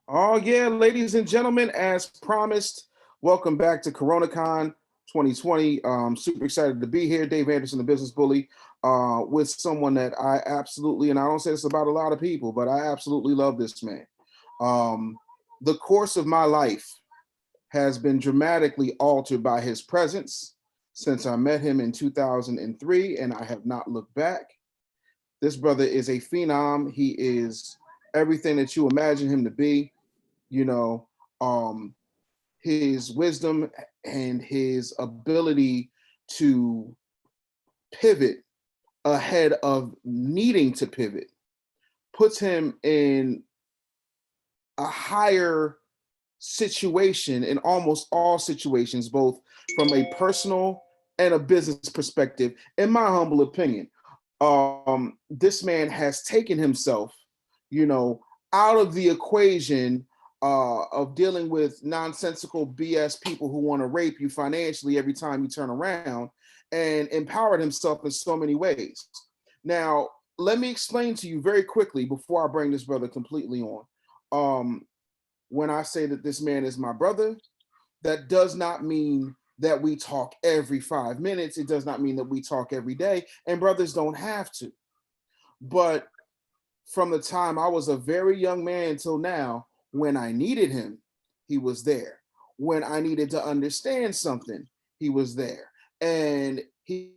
Oh yeah, ladies and gentlemen, as promised, welcome back to CoronaCon 2020. Super excited to be here. Dave Anderson, the Business Bully, with someone that I absolutely, and I don't say this about a lot of people, but I absolutely love this man. Um, the course of my life has been dramatically altered by his presence since I met him in 2003, and I have not looked back. This brother is a phenom. He is everything that you imagine him to be. You know, um, his wisdom and his ability to pivot ahead of needing to pivot puts him in a higher situation in almost all situations, both from a personal and a business perspective, in my humble opinion. This man has taken himself, you know, out of the equation of dealing with nonsensical BS people who want to rape you financially every time you turn around, and empowered himself in so many ways. Now, let me explain to you very quickly before I bring this brother completely on. Um, when I say that this man is my brother, that does not mean that we talk every 5 minutes. It does not mean that we talk every day, and brothers don't have to. But from the time I was a very young man until now, when I needed him, he was there. When I needed to understand something, he was there. And he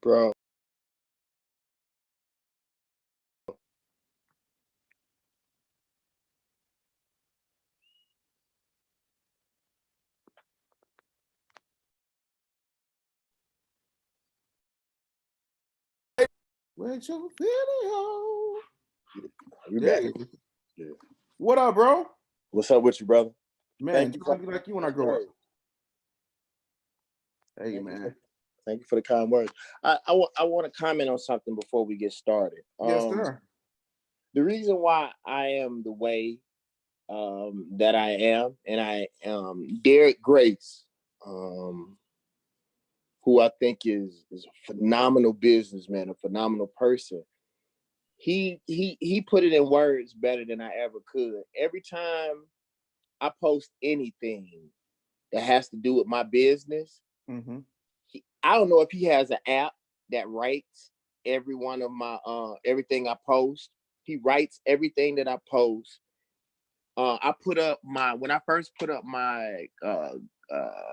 Bro, with your video. we There back. you go. Yeah. What up, bro? What's up with you, brother? Man, Thank you you for want to be like you when I yes, grow up. sir. Hey, Thank you for man. thank you for the kind words. I want to comment on something before we get started. Yes, sir. The reason why I am the way that I am, and I Derek Grace, um, who I think is a phenomenal businessman, a phenomenal person. He put it in words better than I ever could. Every time I post anything that has to do with my business, Mm-hmm. I don't know if he has an app that writes every one of my everything I post. He writes everything that I post. I put up my when I first put up my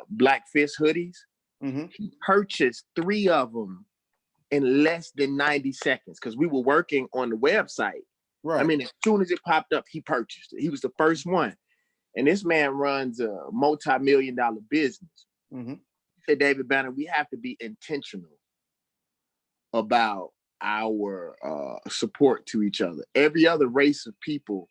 Black Fist hoodies. Mm-hmm. He purchased 3 of them in less than 90 seconds because we were working on the website. I Right. mean, as soon as it popped up, he purchased it. He was the first one. And this man runs a multi-million-dollar business. Mm-hmm. He said, David Banner, we have to be intentional about our support to each other. Every other race of people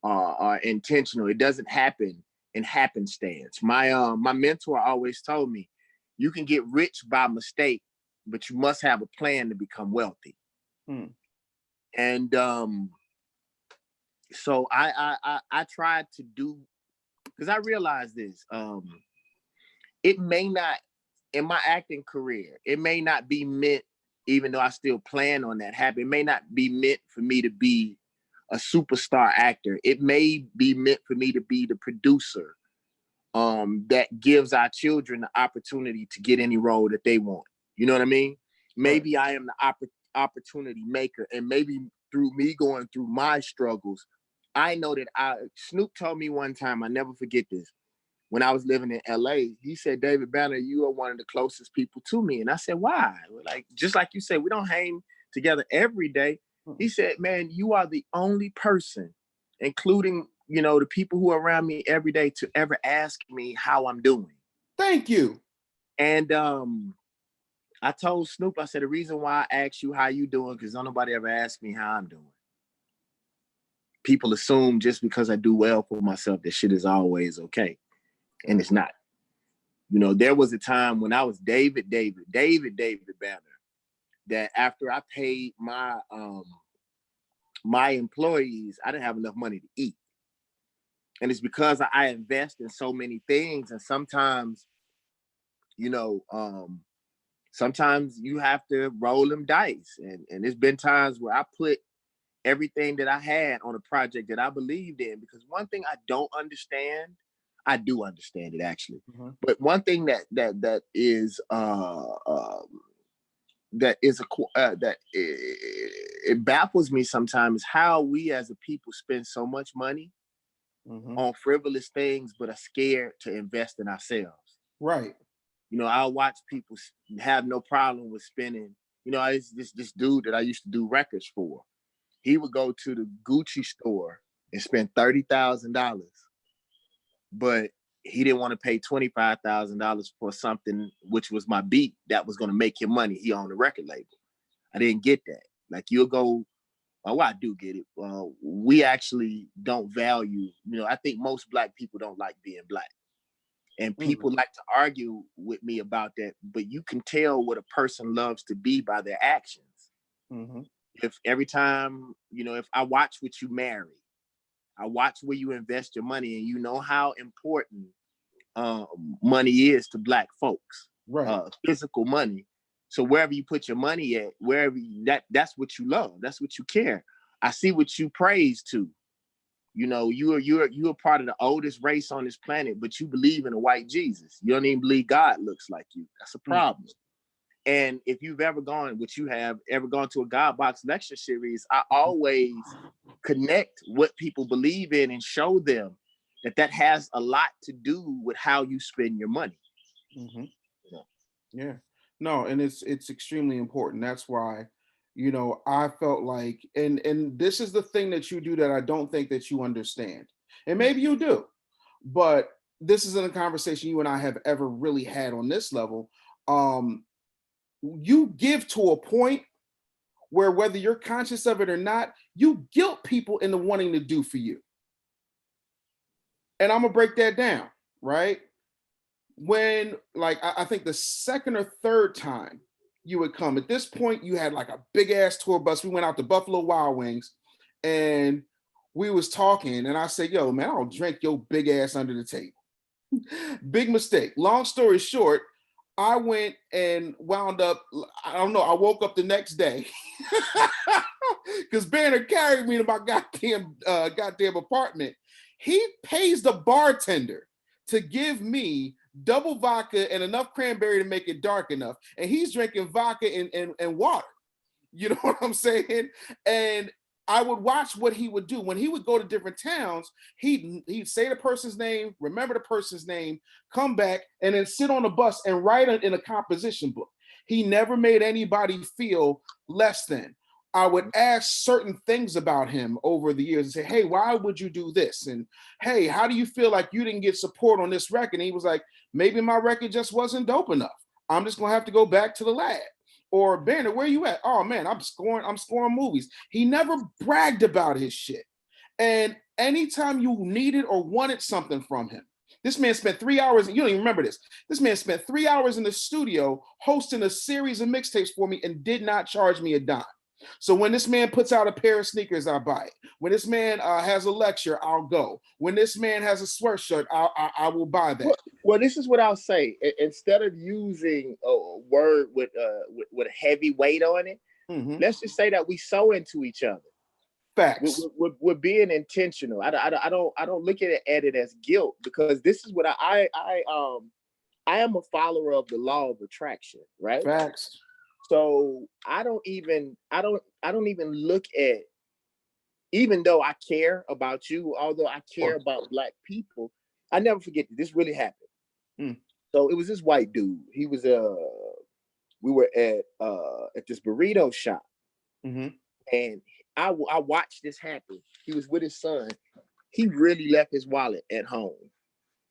are intentional. It doesn't happen in happenstance. My mentor always told me, you can get rich by mistake, but you must have a plan to become wealthy. Mm. And so I tried to do because I realized this. It may not in my acting career, it may not be meant, even though I still plan on that happening, it may not be meant for me to be a superstar actor. It may be meant for me to be the producer that gives our children the opportunity to get any role that they want. You know what I mean? Right. Maybe I am the opportunity maker, and maybe through me going through my struggles, I know that Snoop told me one time, I never forget this, when I was living in LA, he said, David Banner, you are one of the closest people to me. And I said, why? Like, just like you said, we don't hang together every day. He Mm. said, man, you are the only person, including, the people who are around me every day, to ever ask me how I'm doing. Thank you. And I told Snoop, I said, the reason why I asked you how you doing, because nobody ever asked me how I'm doing. People assume just because I do well for myself, that shit is always okay. And it's not. There was a time when I was David Banner, that after I paid my employees, I didn't have enough money to eat. And it's because I invest in so many things. And sometimes, you know, um, sometimes you have to roll them dice. And there's been times where I put everything that I had on a project that I believed in, because one thing I don't understand, I do understand it actually. But one thing that is it baffles me sometimes, how we as a people spend so much money on frivolous things, but are scared to invest in ourselves. Right. You know, I'll watch people have no problem with spending. You know, it's this dude that I used to do records for. He would go to the Gucci store and spend $30,000, but he didn't want to pay $25,000 for something which was my beat that was going to make him money. He owned a record label. I didn't get that. Like, you'll go, well, I do get it. We actually don't value, you know, I think most Black people don't like being Black. And people like to argue with me about that, but you can tell what a person loves to be by their actions. If every time, you know, if I watch what you marry, I watch where you invest your money, and you know how important money is to Black folks, right? Physical money. So wherever you put your money at, wherever that's what you love, that's what you care. I see what you praise to. You know, you're part of the oldest race on this planet, but you believe in a white Jesus. You don't even believe God looks like you. That's a problem. And if you've ever gone, which you have ever gone to a God Box lecture series, I always connect what people believe in and show them that has a lot to do with how you spend your money. Yeah. No, and it's extremely important. That's why, you know, I felt like, and this is the thing that you do that I don't think that you understand. And maybe you do, but this isn't a conversation you and I have ever really had on this level. You give to a point where, whether you're conscious of it or not, you guilt people into wanting to do for you. And I'm gonna break that down, right? When, like, I think the second or third time you would come, at this point you had like a big ass tour bus. We went out to Buffalo Wild Wings and we was talking, and I said, yo, man, I'll drink your big ass under the table. Big mistake. Long story short, I went and wound up, I don't know, I woke up the next day because Banner carried me to my goddamn apartment. He pays the bartender to give me double vodka and enough cranberry to make it dark enough. And he's drinking vodka and water. You know what I'm saying? And I would watch what he would do. When he would go to different towns, he'd say the person's name, remember the person's name, come back, and then sit on the bus and write it in a composition book. He never made anybody feel less than. I would ask certain things about him over the years and say, hey, why would you do this? And hey, how do you feel like you didn't get support on this record? And he was like, maybe my record just wasn't dope enough. I'm just gonna have to go back to the lab. Or, Banner, where you at? Oh man, I'm scoring movies. He never bragged about his shit. And anytime you needed or wanted something from him, this man spent 3 hours, you don't even remember this. This man spent 3 hours in the studio hosting a series of mixtapes for me and did not charge me a dime. So when this man puts out a pair of sneakers, I buy it. When this man has a lecture, I'll go. When this man has a sweatshirt, I will buy that. Well, this is what I'll say. Instead of using a word with a heavy weight on it, let's just say that we sew into each other. Facts. We're being intentional. I don't look at it as guilt, because this is what I am a follower of the law of attraction, right? Facts. So I don't even look at, even though I care about you, although I care about Black people, I never forget that this really happened. So it was this white dude. He was we were at this burrito shop, and I watched this happen. He was with his son. He really left his wallet at home,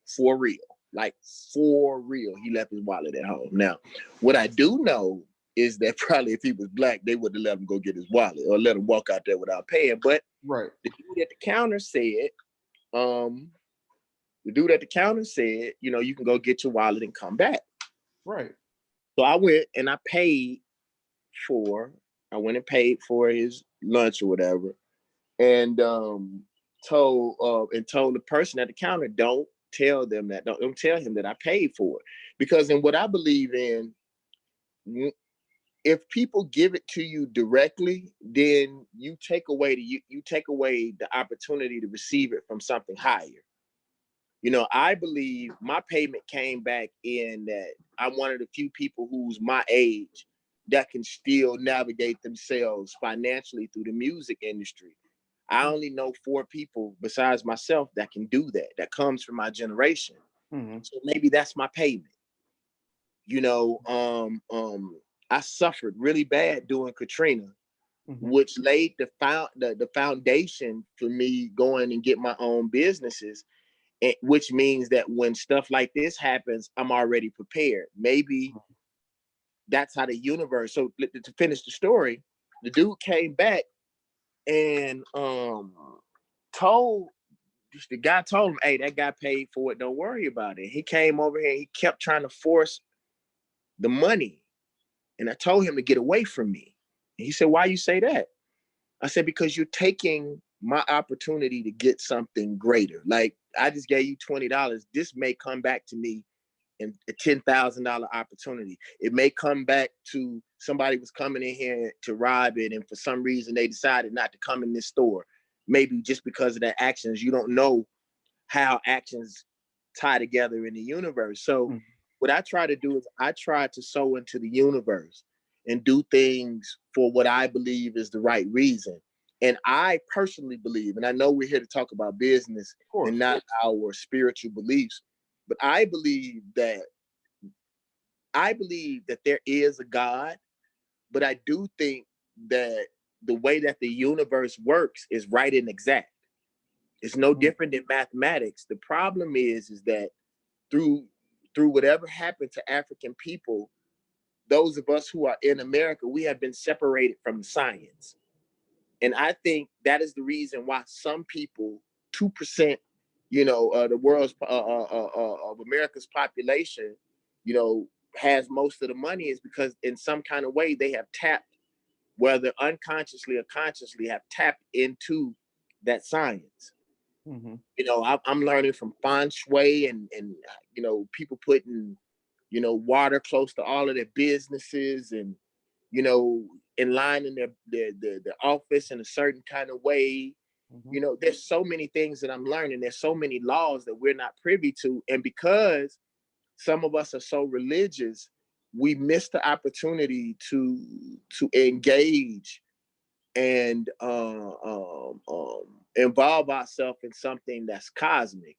for real, like for real. He left his wallet at home. Now, what I do know is that probably if he was Black, they wouldn't have let him go get his wallet or let him walk out there without paying. But right, the dude at the counter said, you know, you can go get your wallet and come back. Right. So I went and I paid for his lunch or whatever, and told the person at the counter, don't tell him that I paid for it, because in what I believe in, if people give it to you directly, then you take away you take away the opportunity to receive it from something higher. You know, I believe my payment came back in that I'm one of the few people who's my age that can still navigate themselves financially through the music industry. I only know 4 people besides myself that can do that. That comes from my generation. Mm-hmm. So maybe that's my payment. You know, I suffered really bad during Katrina, Mm-hmm. which laid the foundation for me going and get my own businesses, which means that when stuff like this happens, I'm already prepared. Maybe that's how the universe. So to finish the story, the dude came back and told the guy told him, "Hey, that guy paid for it. Don't worry about it." He came over here. He kept trying to force the money, and I told him to get away from me. And he said, "Why you say that?" I said, "Because you're taking my opportunity to get something greater. Like I just gave you $20. This may come back to me in a $10,000 opportunity. It may come back to somebody was coming in here to rob it, and for some reason they decided not to come in this store. Maybe just because of their actions. You don't know how actions tie together in the universe. So Mm-hmm. what I try to do is I try to sow into the universe and do things for what I believe is the right reason. And I personally believe, and I know we're here to talk about business Of course. and not our spiritual beliefs, but I believe that there is a God, but I do think that the way that the universe works is right and exact. It's no different than mathematics. The problem is that through whatever happened to African people, those of us who are in America, we have been separated from the science. And I think that is the reason why some people, 2%, the world's of America's population, you know, has most of the money is because in some kind of way they have tapped, whether unconsciously or consciously, have tapped into that science. Mm-hmm. You know, I'm learning from feng shui and people putting water close to all of their businesses and in line in their office in a certain kind of way. Mm-hmm. You know, there's so many things that I'm learning. There's so many laws that we're not privy to, and because some of us are so religious, we miss the opportunity to engage and involve ourselves in something that's cosmic.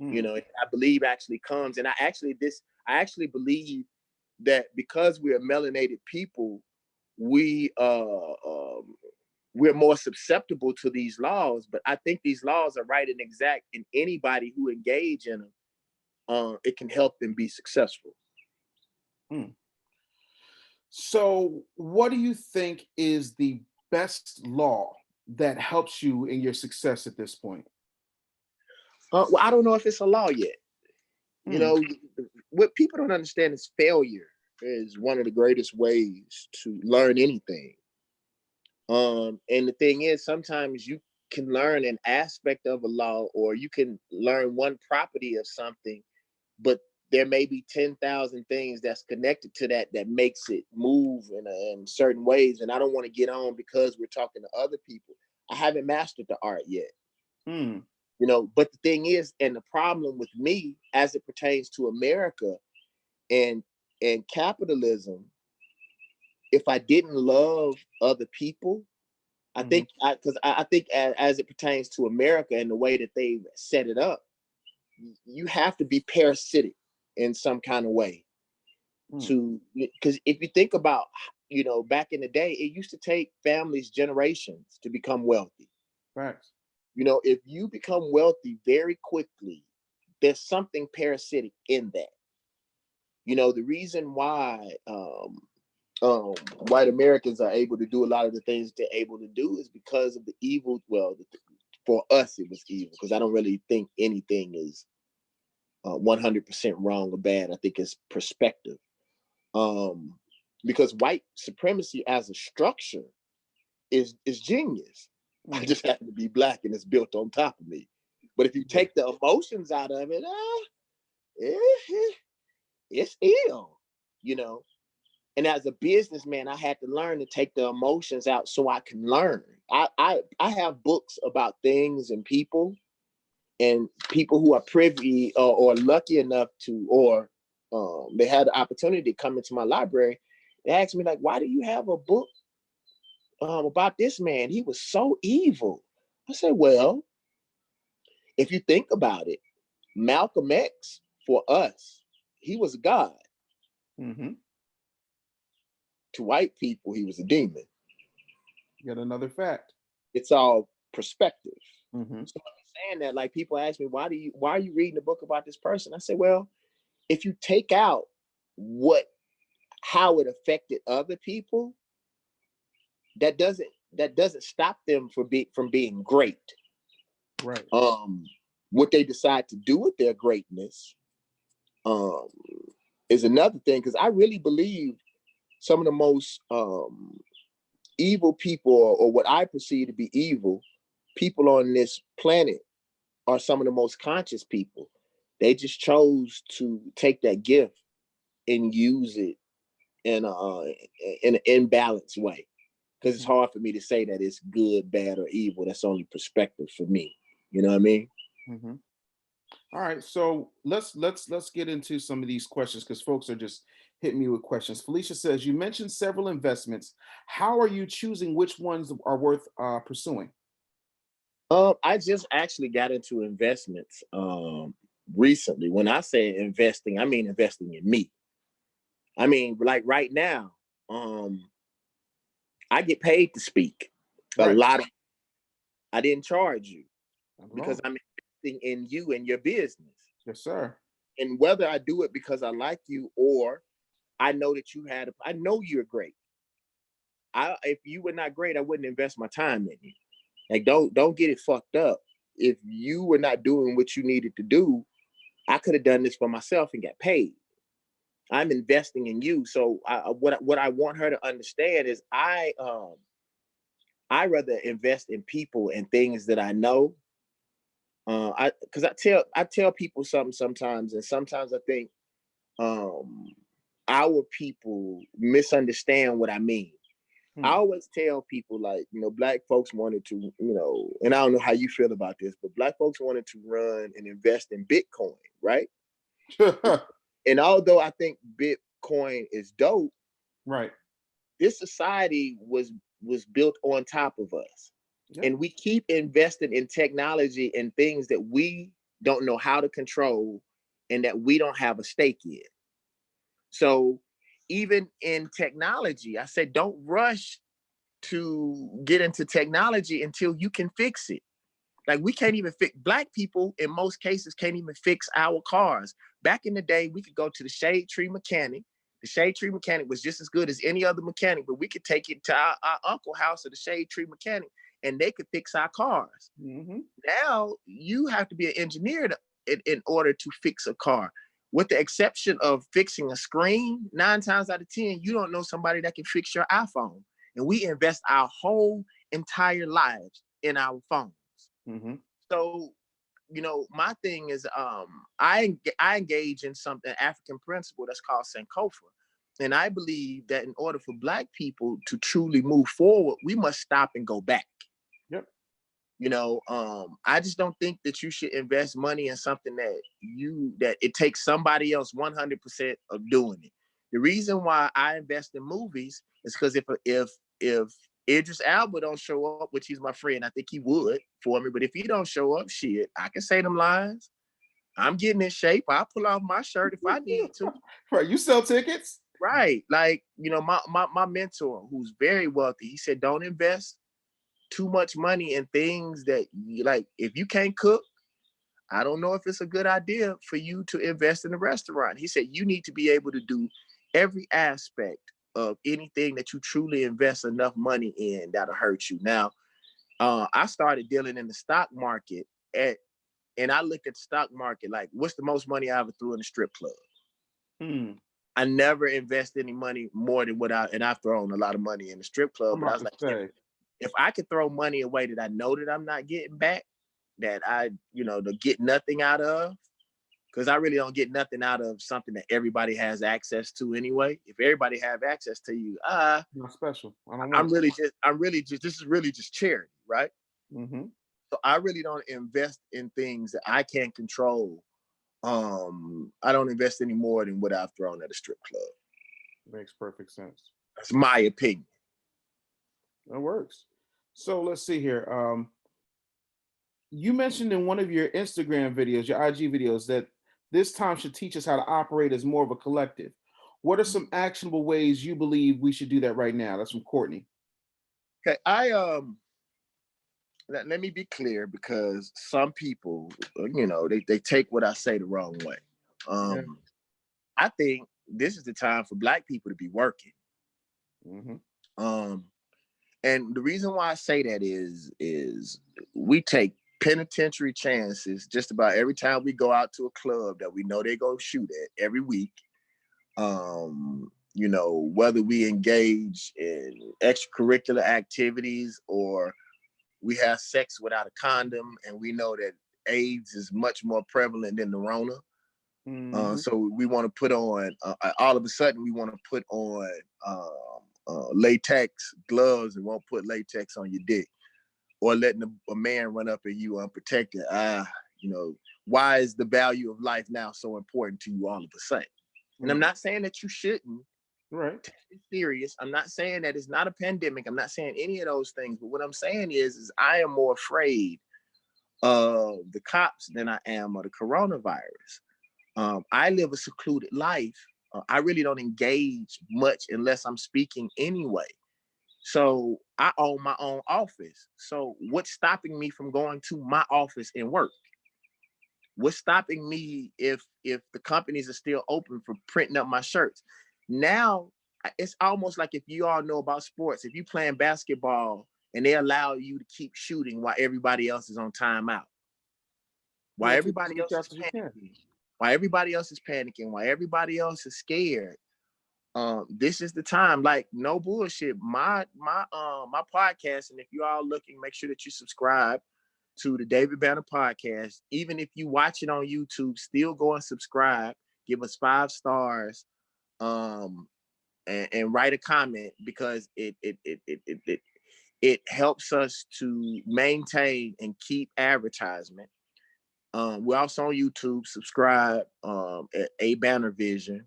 You know, I believe actually comes, and I actually believe that because we're melanated people, we we're more susceptible to these laws. But I think these laws are right and exact, and anybody who engage in them, it can help them be successful. Mm. So, what do you think is the best law that helps you in your success at this point? Well, I don't know if it's a law yet. You Mm. know, what people don't understand is failure is one of the greatest ways to learn anything. And the thing is, sometimes you can learn an aspect of a law, or you can learn one property of something, but there may be 10,000 things that's connected to that makes it move in certain ways. And I don't want to get on because we're talking to other people. I haven't mastered the art yet. Mm. You know, but the thing is, and the problem with me as it pertains to America and capitalism, if I didn't love other people, I Mm-hmm. think because I think as it pertains to America and the way that they set it up, you have to be parasitic in some kind of way Mm. to, because if you think about, back in the day, it used to take families generations to become wealthy. Facts. You know, if you become wealthy very quickly, there's something parasitic in that. You know, the reason why white Americans are able to do a lot of the things they're able to do is because of the evil. Well, for us, it was evil because I don't really think anything is 100% wrong or bad. I think it's perspective. Um, because white supremacy as a structure is genius. I Mm-hmm. just happen to be black and it's built on top of me. But if you Yeah. take the emotions out of it, it's ill, you know. And as a businessman, I had to learn to take the emotions out so I can learn. I have books about things and people who are privy or lucky enough to, or they had the opportunity to come into my library. They asked me, like, why do you have a book about this man? He was so evil. I said, well, if you think about it, Malcolm X, for us, he was a god. Mm-hmm. To white people, he was a demon. Yet another fact. It's all perspective. Mm-hmm. So I'm saying that, like, people ask me, why are you reading a book about this person? I say, well, if you take out how it affected other people, that doesn't stop them from being great. Right. What they decide to do with their greatness is another thing, because I really believe some of the most evil people, or what I perceive to be evil people on this planet, are some of the most conscious people. They just chose to take that gift and use it in an imbalanced way. Because it's hard for me to say that it's good, bad, or evil. That's only perspective for me. You know what I mean? Mm-hmm. All right, so let's get into some of these questions, because folks are just hitting me with questions. Felicia says, you mentioned several investments. How are you choosing which ones are worth pursuing? I just actually got into investments recently. When I say investing, I mean investing in me. I mean, like right now, I get paid to speak. A Right. lot of I didn't charge you because Wrong. I'm investing in you and your business. Yes, sir. And whether I do it because I like you, or I know that I know you're great. If you were not great, I wouldn't invest my time in you. Like, don't get it fucked up. If you were not doing what you needed to do, I could have done this for myself and got paid. I'm investing in you. So what I want her to understand is I rather invest in people and things that I know. Because I tell people something sometimes, and sometimes I think our people misunderstand what I mean. I always tell people, like, black folks wanted to, and I don't know how you feel about this, but black folks wanted to run and invest in Bitcoin, right? And although I think Bitcoin is dope, right, this society was built on top of us. Yep. And we keep investing in technology and things that we don't know how to control and that we don't have a stake in. So even in technology, I said, don't rush to get into technology until you can fix it. Like, we can't even fix, black people in most cases can't even fix our cars. Back in the day, we could go to the Shade Tree mechanic. The Shade Tree mechanic was just as good as any other mechanic, but we could take it to our uncle house or the Shade Tree mechanic, and they could fix our cars. Mm-hmm. Now you have to be an engineer in order to fix a car. With the exception of fixing a screen, 9 times out of 10, you don't know somebody that can fix your iPhone. And we invest our whole entire lives in our phones. Mm-hmm. So, my thing is, I engage in something, African principle that's called Sankofa. And I believe that in order for black people to truly move forward, we must stop and go back. Yep. I just don't think that you should invest money in something that it takes somebody else 100% of doing it. The reason why I invest in movies is because if Idris Elba don't show up, which he's my friend, I think he would for me. But if he don't show up, shit, I can say them lines. I'm getting in shape. I'll pull off my shirt if I need to. Right. You sell tickets? Right. Like, my mentor, who's very wealthy, he said, don't invest too much money in things that like, if you can't cook, I don't know if it's a good idea for you to invest in a restaurant. He said, you need to be able to do every aspect of anything that you truly invest enough money in that'll hurt you. Now, I started dealing in the stock market and I looked at the stock market like, what's the most money I ever threw in a strip club? I never invest any money more than and I've thrown a lot of money in the strip club. But I was like, if I could throw money away that I know that I'm not getting back, that I, to get nothing out of, because I really don't get nothing out of something that everybody has access to anyway. If everybody have access to you, Not special. I don't I'm want really just this is really just charity, right? to. Mm-hmm. So I really don't invest in things that I can't control. I don't invest any more than what I've thrown at a strip club. Makes perfect sense. That's my opinion. That works. So let's see here. You mentioned in one of your Instagram videos, your IG videos, that this time should teach us how to operate as more of a collective. What are some actionable ways you believe we should do that right now? That's from Courtney. Okay, let me be clear, because some people, they take what I say the wrong way. Yeah. I think this is the time for Black people to be working. Mm-hmm. And the reason why I say that is we take penitentiary chances just about every time we go out to a club that we know they go shoot at every week. Whether we engage in extracurricular activities or we have sex without a condom, and we know that AIDS is much more prevalent than the Rona. Mm-hmm. So we want to put on, all of a sudden, we want to put on latex gloves and won't put latex on your dick, or letting a man run up at you unprotected. Why is the value of life now so important to you all of a sudden? And I'm not saying that you shouldn't. Right. Take it serious. I'm not saying that it's not a pandemic. I'm not saying any of those things. But what I'm saying is I am more afraid of the cops than I am of the coronavirus. I live a secluded life. I really don't engage much unless I'm speaking anyway. So I own my own office. So what's stopping me from going to my office and work? What's stopping me if the companies are still open for printing up my shirts? Now it's almost like, if you all know about sports, if you playing basketball and they allow you to keep shooting while everybody else is on timeout, while everybody else is panicking, while everybody else is scared. This is the time. Like, no bullshit. My podcast, and if you all looking, make sure that you subscribe to the David Banner podcast. Even if you watch it on YouTube, still go and subscribe. Give us 5 stars, and write a comment, because it helps us to maintain and keep advertisement. We're also on YouTube. Subscribe at A Banner Vision.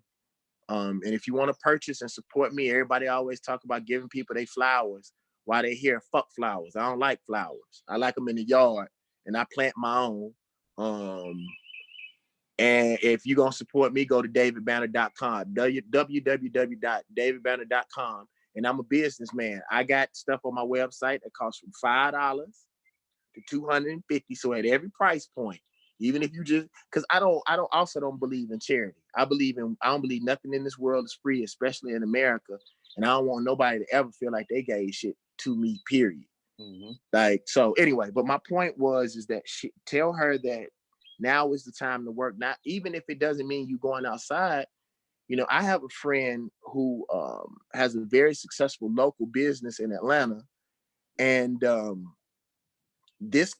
And if you want to purchase and support me, everybody always talk about giving people their flowers while they're here. Fuck flowers. I don't like flowers. I like them in the yard, and I plant my own. And if you're going to support me, go to davidbanner.com, www.davidbanner.com. And I'm a businessman. I got stuff on my website that costs from $5 to $250. So at every price point, even if you just, because I don't believe in charity. I don't believe nothing in this world is free, especially in America. And I don't want nobody to ever feel like they gave shit to me, period. Mm-hmm. Like, so anyway, but my point is that tell her that now is the time to work. Not even if it doesn't mean you going outside. I have a friend who has a very successful local business in Atlanta, and this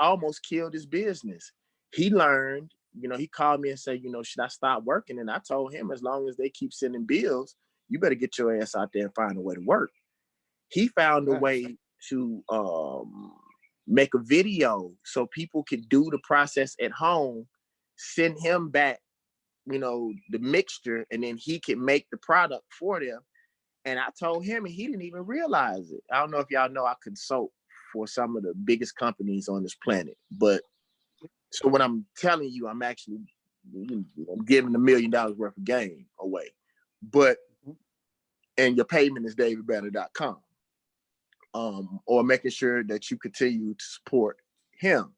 almost killed his business. He learned, he called me and said, should I stop working? And I told him, as long as they keep sending bills, you better get your ass out there and find a way to work. He found a way to make a video so people could do the process at home, send him back, the mixture, and then he could make the product for them. And I told him, and he didn't even realize it. I don't know if y'all know I consult for some of the biggest companies on this planet. But so when I'm telling you, I'm actually giving $1 million worth of game away. But, and your payment is davidbanner.com. Or making sure that you continue to support him.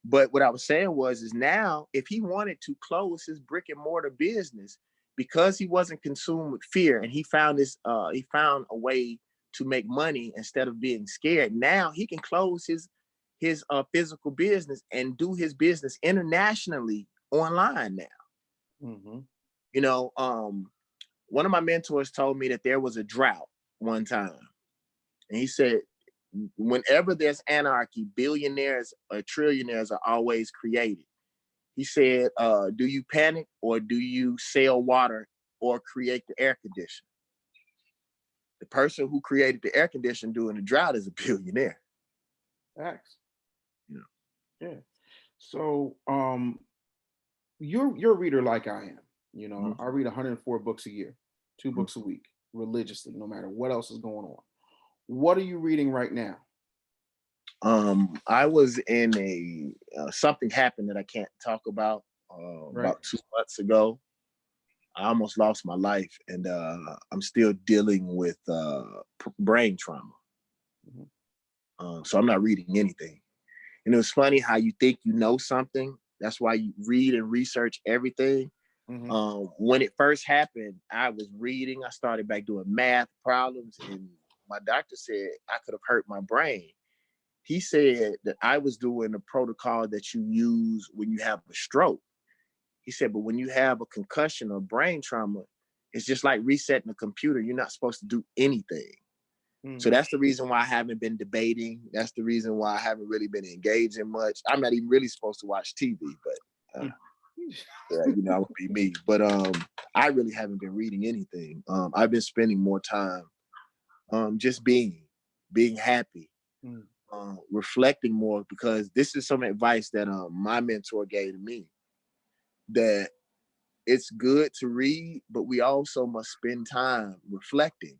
But what I was saying is now, if he wanted to close his brick and mortar business, because he wasn't consumed with fear, and he found a way to make money instead of being scared. Now he can close his physical business and do his business internationally online now. Mm-hmm. One of my mentors told me that there was a drought one time, and he said, whenever there's anarchy, billionaires or trillionaires are always created. He said, do you panic or do you sell water or create the air conditioner? The person who created the air conditioner during the drought is a billionaire. Facts. Yeah. Yeah. So you're a reader like I am. You know, Mhm. I read 104 books a year, 2 books a week, religiously, no matter what else is going on. What are you reading right now? I was in a something happened that I can't talk about Right. about 2 months ago. I almost lost my life, and I'm still dealing with brain trauma. So I'm not reading anything. And it was funny how you think you know something. That's why you read and research everything. When it first happened, I was reading. I started back doing math problems, and my doctor said I could have hurt my brain. He said that I was doing the protocol that you use when you have a stroke. He said, but when you have a concussion or brain trauma, it's just like resetting a computer. You're not supposed to do anything. So that's the reason why I haven't been debating. That's the reason why I haven't really been engaging much. I'm not even really supposed to watch TV, but you know, I would be me. But I really haven't been reading anything. I've been spending more time just being happy, reflecting more, because this is some advice that my mentor gave to me, that it's good to read, but we also must spend time reflecting,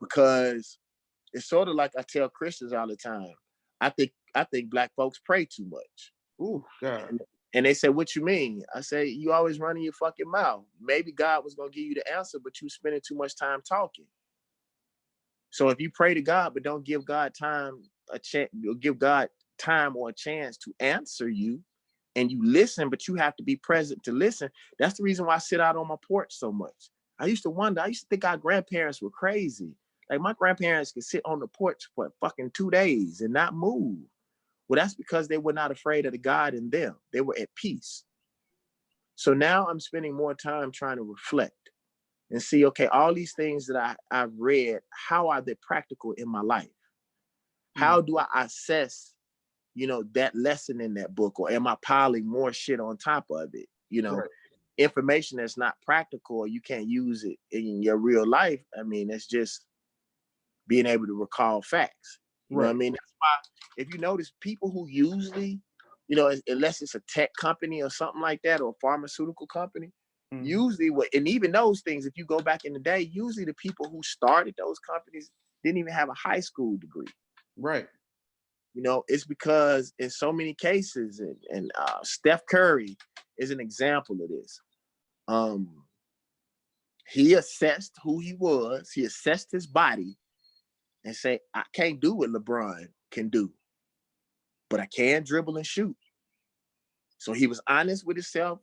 because it's sort of like I tell Christians all the time. I think Black folks pray too much. Oh God. And they say, what you mean? I say, you always running your fucking mouth. Maybe God was gonna give you the answer, but you spending too much time talking. So if you pray to God, but don't give God time a chance, give God time or a chance to answer you, and you listen, but you have to be present to listen. That's the reason why I sit out on my porch so much. I used to wonder, I used to think our grandparents were crazy. Like my grandparents could sit on the porch for fucking 2 days and not move. Well, that's because they were not afraid of the God in them. They were at peace. So now I'm spending more time trying to reflect and see, okay, all these things that I've read, how are they practical in my life? How do I assess, you know, that lesson in that book? Or am I piling more shit on top of it? You know, information that's not practical, or you can't use it in your real life. I mean, it's just being able to recall facts. You know what I mean? That's why, if you notice, people who usually, you know, unless it's a tech company or something like that, or a pharmaceutical company, usually and even those things, if you go back in the day, usually the people who started those companies didn't even have a high school degree. Right. You know, it's because in so many cases, and Steph Curry is an example of this. He assessed who he was, he assessed his body, and say, I can't do what LeBron can do, but I can dribble and shoot. So he was honest with himself,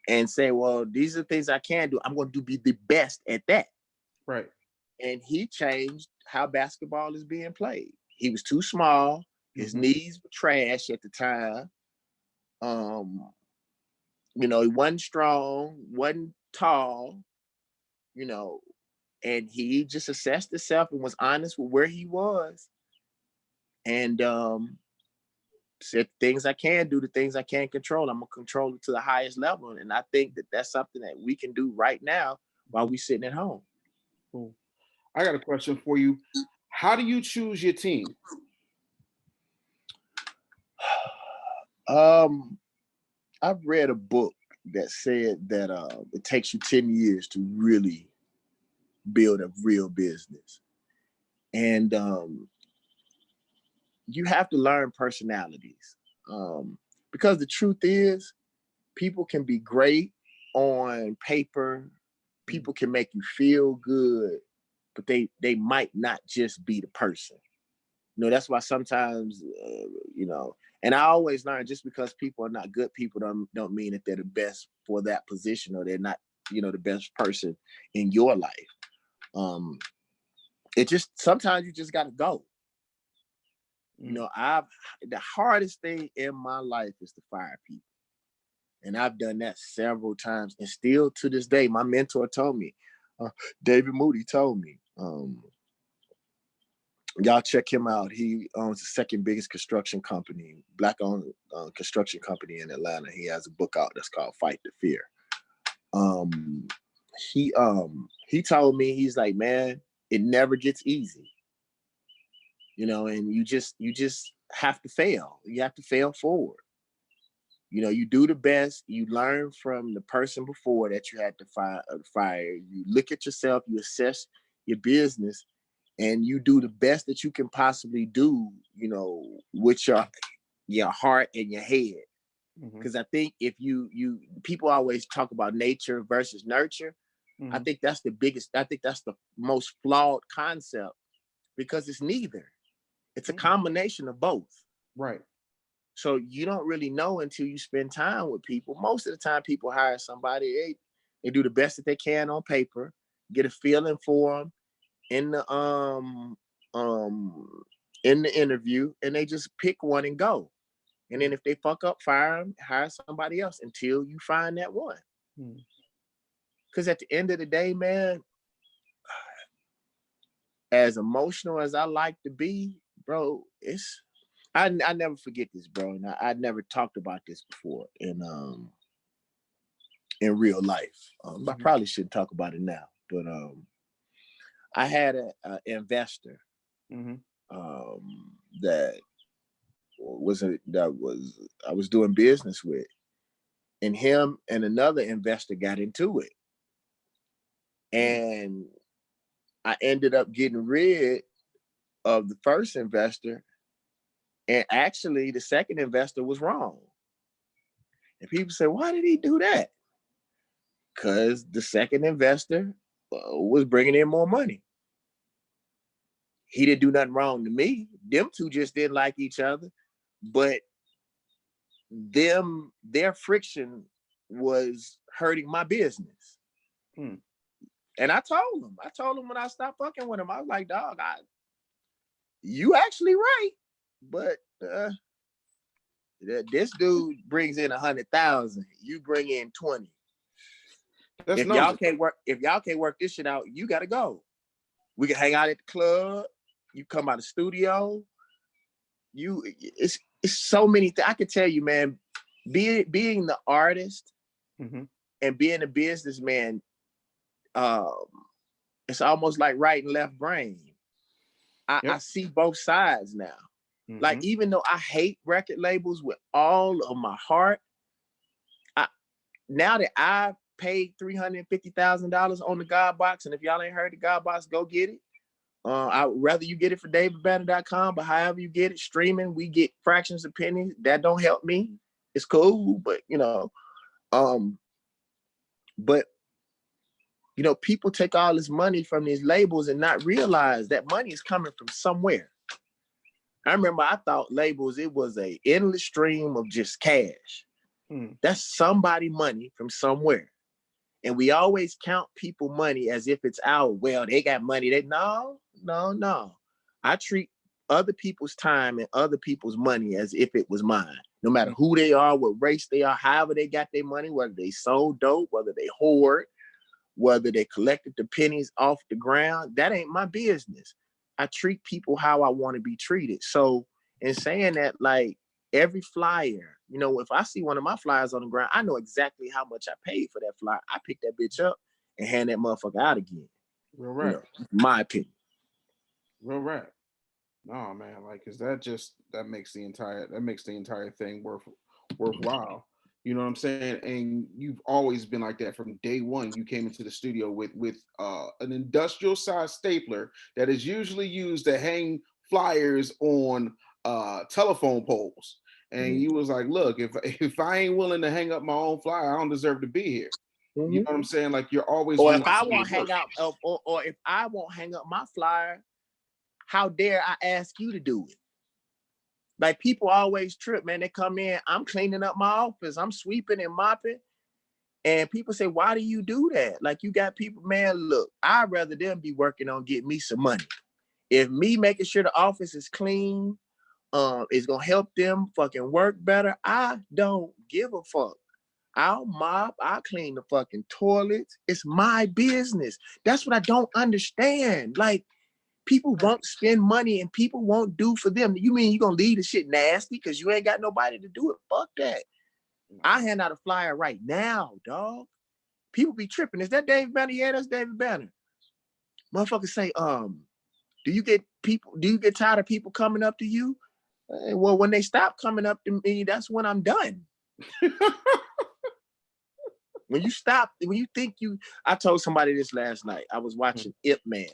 and say, well, these are the things I can do. I'm going to be the best at that. Right. And he changed how basketball is being played. He was too small. His knees were trash at the time. You know, he wasn't strong, wasn't tall, you know, and he just assessed himself and was honest with where he was. And said, things I can do, the things I can't control, I'm gonna control it to the highest level. And I think that that's something that we can do right now while we sitting at home. Cool. I got a question for you. How do you choose your team? I've read a book that said that it takes you 10 years to really build a real business. And you have to learn personalities. Because the truth is, people can be great on paper, people can make you feel good, but they might not just be the person. You know, that's why sometimes, you know, and I always learn, just because people are not good people don't mean that they're the best for that position, or they're not, you know, the best person in your life. It just, sometimes you just got to go. You know, the hardest thing in my life is to fire people. And I've done that several times. And still to this day, my mentor told me, David Moody told me, Y'all check him out. He owns the second biggest construction company, black-owned construction company in Atlanta. He has a book out that's called Fight the Fear. Um, he told me, he's like, man, it never gets easy, and you just have to fail. You have to fail forward. You do the best. You learn from the person before that you had to fire. You look at yourself. You assess your business, and you do the best that you can possibly do. With your heart and your head. Because I think if people always talk about nature versus nurture. I think that's the biggest. I think that's the most flawed concept, because it's neither. It's a combination of both. Right. So you don't really know until you spend time with people. Most of the time, people hire somebody, they do the best that they can on paper, get a feeling for them in the interview, and they just pick one and go. And then if they fuck up, fire them, hire somebody else until you find that one. Because at the end of the day, man, as emotional as I like to be, bro, I never forget this, bro. And I never talked about this before in real life. I probably shouldn't talk about it now, but I had an investor that I was doing business with, and him and another investor got into it, and I ended up getting rid of the first investor. And actually, the second investor was wrong. And people say, why did he do that? Because the second investor was bringing in more money. He didn't do nothing wrong to me. Them two just didn't like each other. But their friction was hurting my business. And I told him when I stopped fucking with him, I was like, dog, you actually right. But this dude brings in 100,000. You bring in 20. If y'all can't work this shit out, you gotta go. We can hang out at the club. You come out of the studio. It's so many things. I can tell you, man, being the artist and being a businessman, it's almost like right and left brain. I see both sides now. Like, even though I hate record labels with all of my heart, now that I've paid $350,000 on the God Box, and if y'all ain't heard the God Box, go get it. I'd rather you get it for davidbanner.com, but however you get it, streaming, we get fractions of pennies. That don't help me. It's cool, but people take all this money from these labels and not realize that money is coming from somewhere. I remember I thought labels, it was an endless stream of just cash. That's somebody money from somewhere. And we always count people money as if it's well, they got money. No. I treat other people's time and other people's money as if it was mine. No matter who they are, what race they are, however they got their money, whether they sold dope, whether they hoard, whether they collected the pennies off the ground, that ain't my business. I treat people how I want to be treated. So in saying that, like, every flyer, if I see one of my flyers on the ground, I know exactly how much I paid for that flyer. I pick that bitch up and hand that motherfucker out again. Real right. My opinion. Real right. No, man, like, cause that makes the entire thing worthwhile. You know what I'm saying? And you've always been like that from day one. You came into the studio with an industrial size stapler that is usually used to hang flyers on telephone poles. And you was like, look, if I ain't willing to hang up my own flyer, I don't deserve to be here. You know what I'm saying? Like, you're always. Or if I won't hang out, or if I won't hang up my flyer, how dare I ask you to do it? Like, people always trip, man. They come in, I'm cleaning up my office, I'm sweeping and mopping, and people say, why do you do that? Like, you got people, man, look, I'd rather them be working on getting me some money. If me making sure the office is clean is gonna help them fucking work better, I don't give a fuck. I'll mop, I'll clean the fucking toilets. It's my business. That's what I don't understand. Like, People won't spend money and people won't do for them. You mean you gonna leave the shit nasty because you ain't got nobody to do it? Fuck that. I hand out a flyer right now, dog. People be tripping. Is that David Banner? Yeah, that's David Banner. Motherfuckers say, do you get tired of people coming up to you? Well, when they stop coming up to me, that's when I'm done. When you think I told somebody this last night. I was watching Ip Man,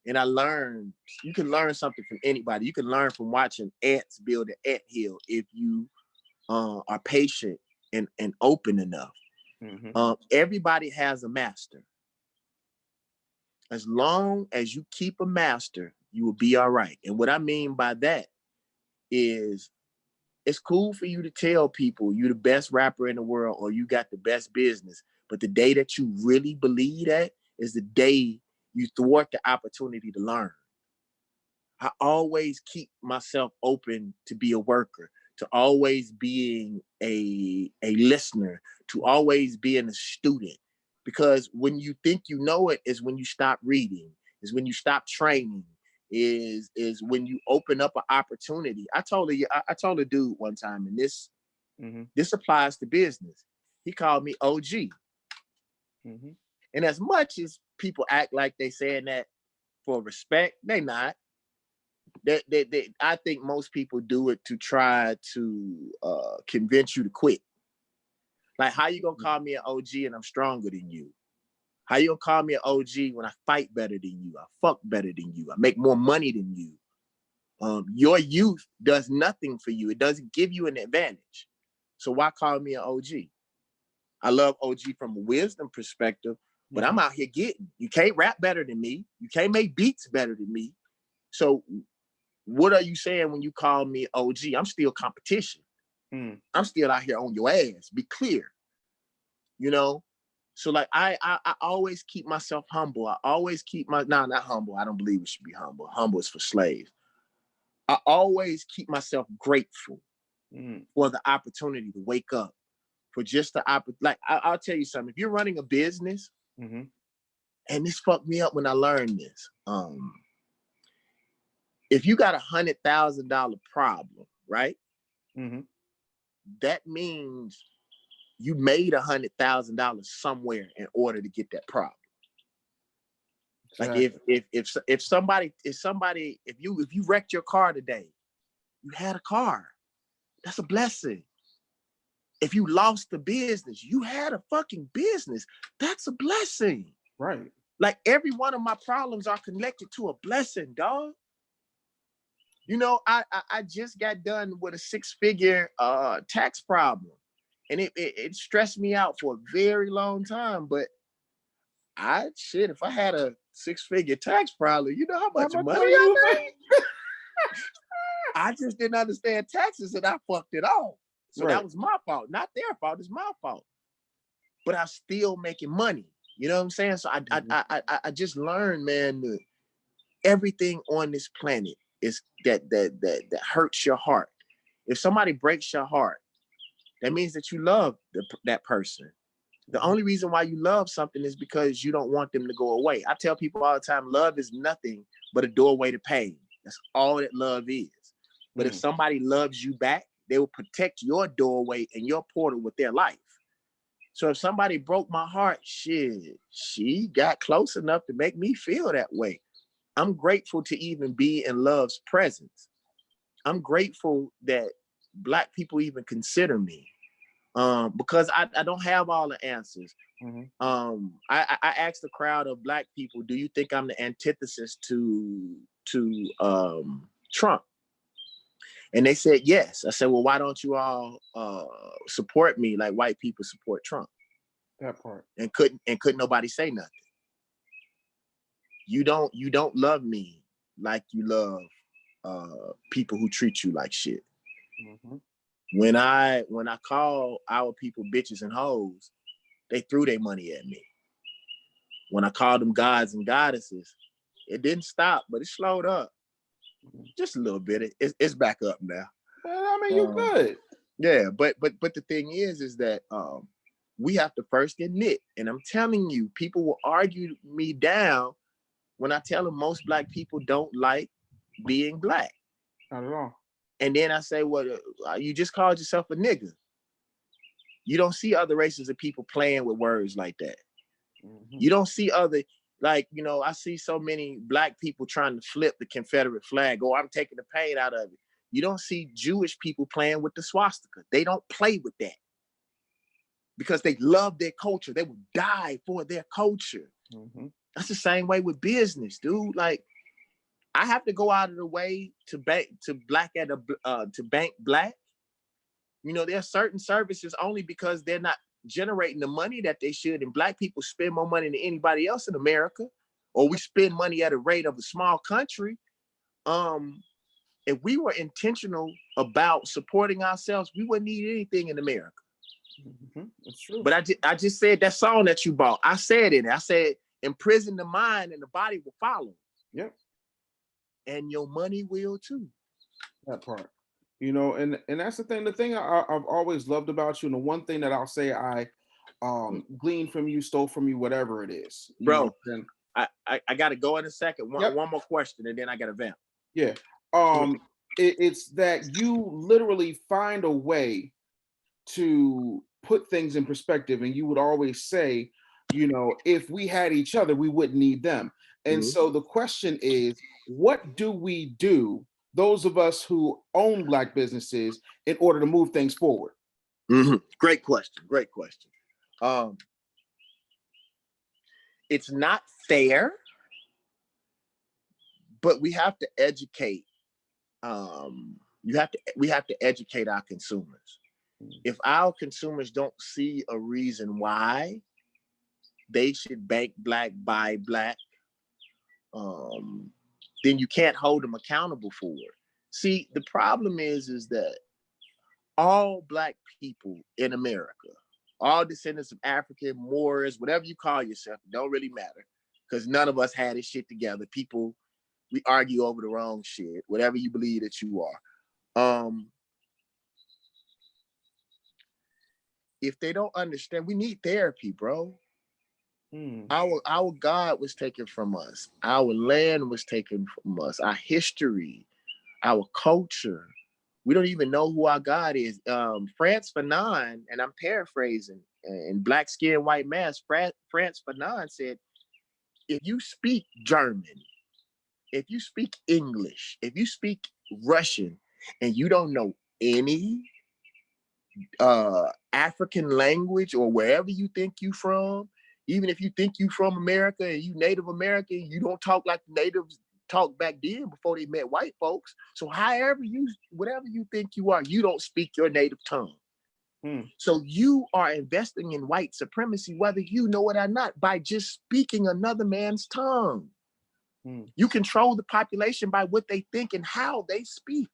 and I learned you can learn something from anybody. You can learn from watching ants build an ant hill if you are patient and open enough. Everybody has a master. As long as you keep a master, you will be all right. And what I mean by that is it's cool for you to tell people you're the best rapper in the world or you got the best business. But the day that you really believe that is the day you thwart the opportunity to learn. I always keep myself open to be a worker, to always being a listener, to always being a student. Because when you think you know it is when you stop reading, is when you stop training, is when you open up an opportunity. I told a dude one time, and this applies to business. He called me OG. And as much as people act like they saying that for respect, they not. I think most people do it to try to convince you to quit. Like, how you gonna call me an OG and I'm stronger than you? How you gonna call me an OG when I fight better than you? I fuck better than you. I make more money than you. Your youth does nothing for you. It doesn't give you an advantage. So why call me an OG? I love OG from a wisdom perspective, but I'm out here getting. You can't rap better than me. You can't make beats better than me. So what are you saying when you call me OG? I'm still competition. I'm still out here on your ass. Be clear. You know? So like I always keep myself humble. I always keep not humble. I don't believe we should be humble. Humble is for slaves. I always keep myself grateful for the opportunity to wake up, for just the like I'll tell you something. If you're running a business, and this fucked me up when I learned this. If you got $100,000 problem, right? That means you made $100,000 somewhere in order to get that problem. Exactly. Like if you wrecked your car today, you had a car. That's a blessing. If you lost the business, you had a fucking business. That's a blessing. Right. Like every one of my problems are connected to a blessing, dog. You know, I just got done with a 6-figure tax problem. And it stressed me out for a very long time. But if I had a 6-figure tax problem, you know how much money I made? I just didn't understand taxes and I fucked it off. So that was my fault, not their fault. It's my fault. But I'm still making money. You know what I'm saying? So I just learned, man, that everything on this planet is that hurts your heart. If somebody breaks your heart, that means that you love that person. The only reason why you love something is because you don't want them to go away. I tell people all the time, love is nothing but a doorway to pain. That's all that love is. But if somebody loves you back, they will protect your doorway and your portal with their life. So if somebody broke my heart, shit, she got close enough to make me feel that way. I'm grateful to even be in love's presence. I'm grateful that Black people even consider me. Because I don't have all the answers. I asked the crowd of Black people, do you think I'm the antithesis to Trump? And they said yes. I said, well, why don't you all support me like white people support Trump? That part. And couldn't nobody say nothing. You don't love me like you love people who treat you like shit. When I call our people bitches and hoes, they threw their money at me. When I called them gods and goddesses, it didn't stop, but it slowed up. Just a little bit. It's back up now. I mean, you're good. Yeah, but the thing is that we have to first admit, and I'm telling you, people will argue me down when I tell them most black people don't like being black. Not at all. And then I say, well, you just called yourself a nigga. You don't see other races of people playing with words like that. Mm-hmm. You don't see other, like, you know, I see so many black people trying to flip the Confederate flag. Oh, I'm taking the pain out of it. You don't see Jewish people playing with the swastika. They don't play with that because they love their culture. They will die for their culture. Mm-hmm. That's the same way with business, dude. Like, I have to go out of the way to bank black. You know, there are certain services only because they're not generating the money that they should. And black people spend more money than anybody else in America, or we spend money at a rate of a small country. If we were intentional about supporting ourselves, we wouldn't need anything in America. Mm-hmm. That's true. But I just said that song that you bought. I said it. I said, imprison the mind and the body will follow. Yep. And your money will too. That part, you know, and that's the thing. The thing I've always loved about you, and the one thing that I'll say I gleaned from you, stole from you, whatever it is, bro. I got to go in a second. One more question, and then I got to vamp. Yeah. It's that you literally find a way to put things in perspective, and you would always say, you know, if we had each other, we wouldn't need them. And mm-hmm. So the question is, what do we do, those of us who own black businesses, in order to move things forward? Mm-hmm. Great question. It's not fair, but we have to educate. We have to educate our consumers. If our consumers don't see a reason why they should bank black, buy black, then you can't hold them accountable for it. See, the problem is that all black people in America, all descendants of African, Moors, whatever you call yourself, it don't really matter, because none of us had this shit together. People, we argue over the wrong shit, whatever you believe that you are. If they don't understand, we need therapy, bro. Our God was taken from us. Our land was taken from us. Our history, our culture. We don't even know who our God is. Frantz Fanon, and I'm paraphrasing, in Black Skin, White Mask, Frantz Fanon said, if you speak German, if you speak English, if you speak Russian, and you don't know any African language or wherever you think you from, even if you think you from America and you Native American, you don't talk like the natives talk back then before they met white folks. So whatever you think you are, you don't speak your native tongue. So you are investing in white supremacy, whether you know it or not, by just speaking another man's tongue. You control the population by what they think and how they speak.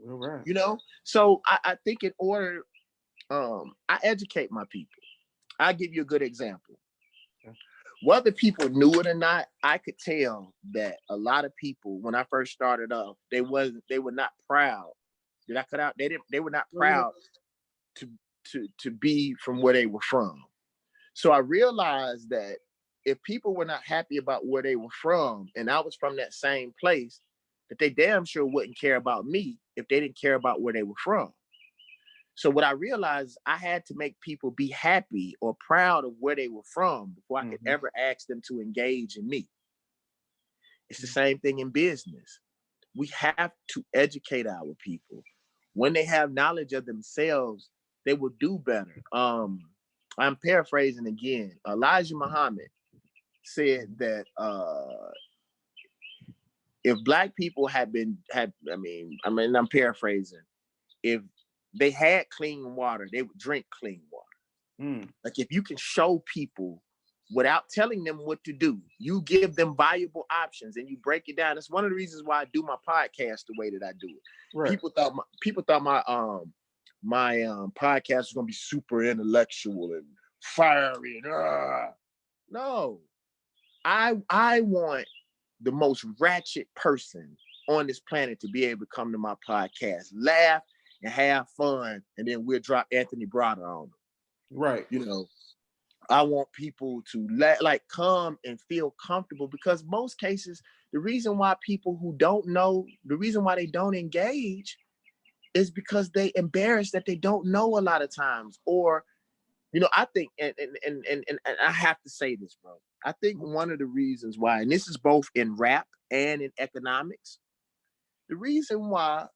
All right. You know, so I think in order, I educate my people. I'll give you a good example. Okay. Whether people knew it or not, I could tell that a lot of people, when I first started off, they were not proud. Did I cut out? They were not proud to be from where they were from. So I realized that if people were not happy about where they were from, and I was from that same place, that they damn sure wouldn't care about me if they didn't care about where they were from. So what I realized, I had to make people be happy or proud of where they were from before I could ever ask them to engage in me. It's the same thing in business. We have to educate our people. When they have knowledge of themselves, they will do better. I'm paraphrasing again. Elijah Muhammad said that if black people I'm paraphrasing, if they had clean water, they would drink clean water. Like, if you can show people without telling them what to do, you give them valuable options and you break it down. It's one of the reasons why I do my podcast the way that I do it. Right. People thought my podcast was gonna be super intellectual and fiery. No, I want the most ratchet person on this planet to be able to come to my podcast, laugh and have fun, and then we'll drop Anthony Broder on them. Right. You know, I want people to like come and feel comfortable, because most cases, the reason why people who don't know, the reason why they don't engage is because they embarrassed that they don't know a lot of times. Or, I think, and I have to say this, bro. I think one of the reasons why, and this is both in rap and in economics, the reason why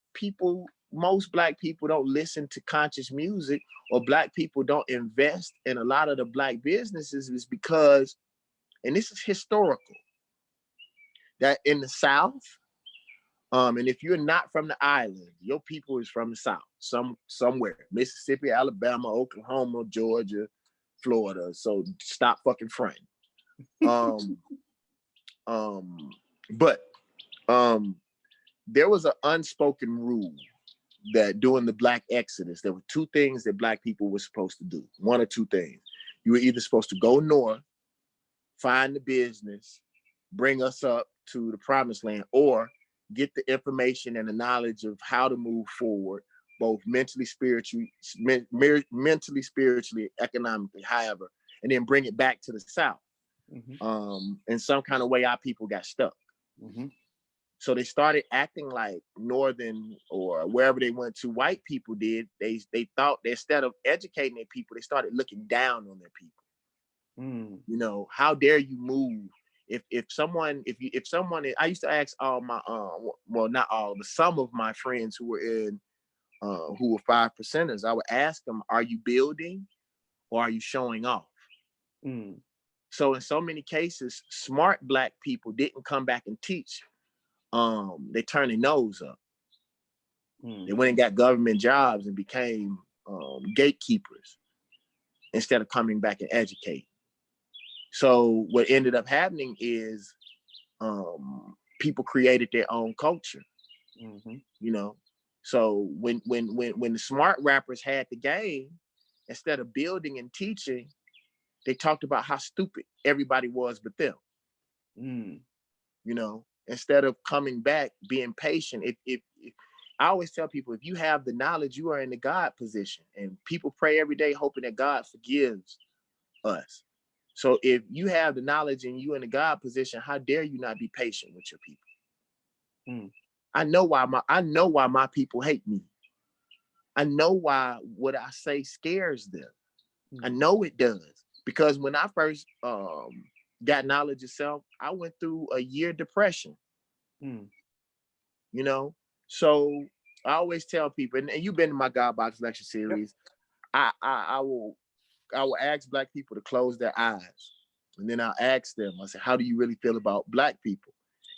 most Black people don't listen to conscious music, or Black people don't invest in a lot of the Black businesses, is because, and this is historical, that in the South, and if you're not from the island, your people is from the South, somewhere, Mississippi, Alabama, Oklahoma, Georgia, Florida. So stop fucking fronting. But there was an unspoken rule that during the Black Exodus, there were two things that Black people were supposed to do. One or two things. You were either supposed to go north, find the business, bring us up to the promised land, or get the information and the knowledge of how to move forward, both mentally, spiritually, economically, however, and then bring it back to the South. In some kind of way, our people got stuck. So they started acting like Northern, or wherever they went to, white people did. They thought that instead of educating their people, they started looking down on their people. How dare you move? If someone, I used to ask all my, well, not all, but some of my friends who were 5%ers, I would ask them, are you building or are you showing off? So in so many cases, smart Black people didn't come back and teach. They turned their nose up. They went and got government jobs and became gatekeepers instead of coming back and educate. So what ended up happening is people created their own culture. So when the smart rappers had the game, instead of building and teaching, they talked about how stupid everybody was but them. Instead of coming back, being patient. If I always tell people, if you have the knowledge, you are in the God position, and people pray every day hoping that God forgives us. So if you have the knowledge and you in the God position, how dare you not be patient with your people? I know why my people hate me. I know why what I say scares them. I know it does, because when I first got knowledge of self, I went through a year depression. So I always tell people, and you've been in my God Box lecture series, I will ask Black people to close their eyes, and then I'll ask them, I say, how do you really feel about Black people?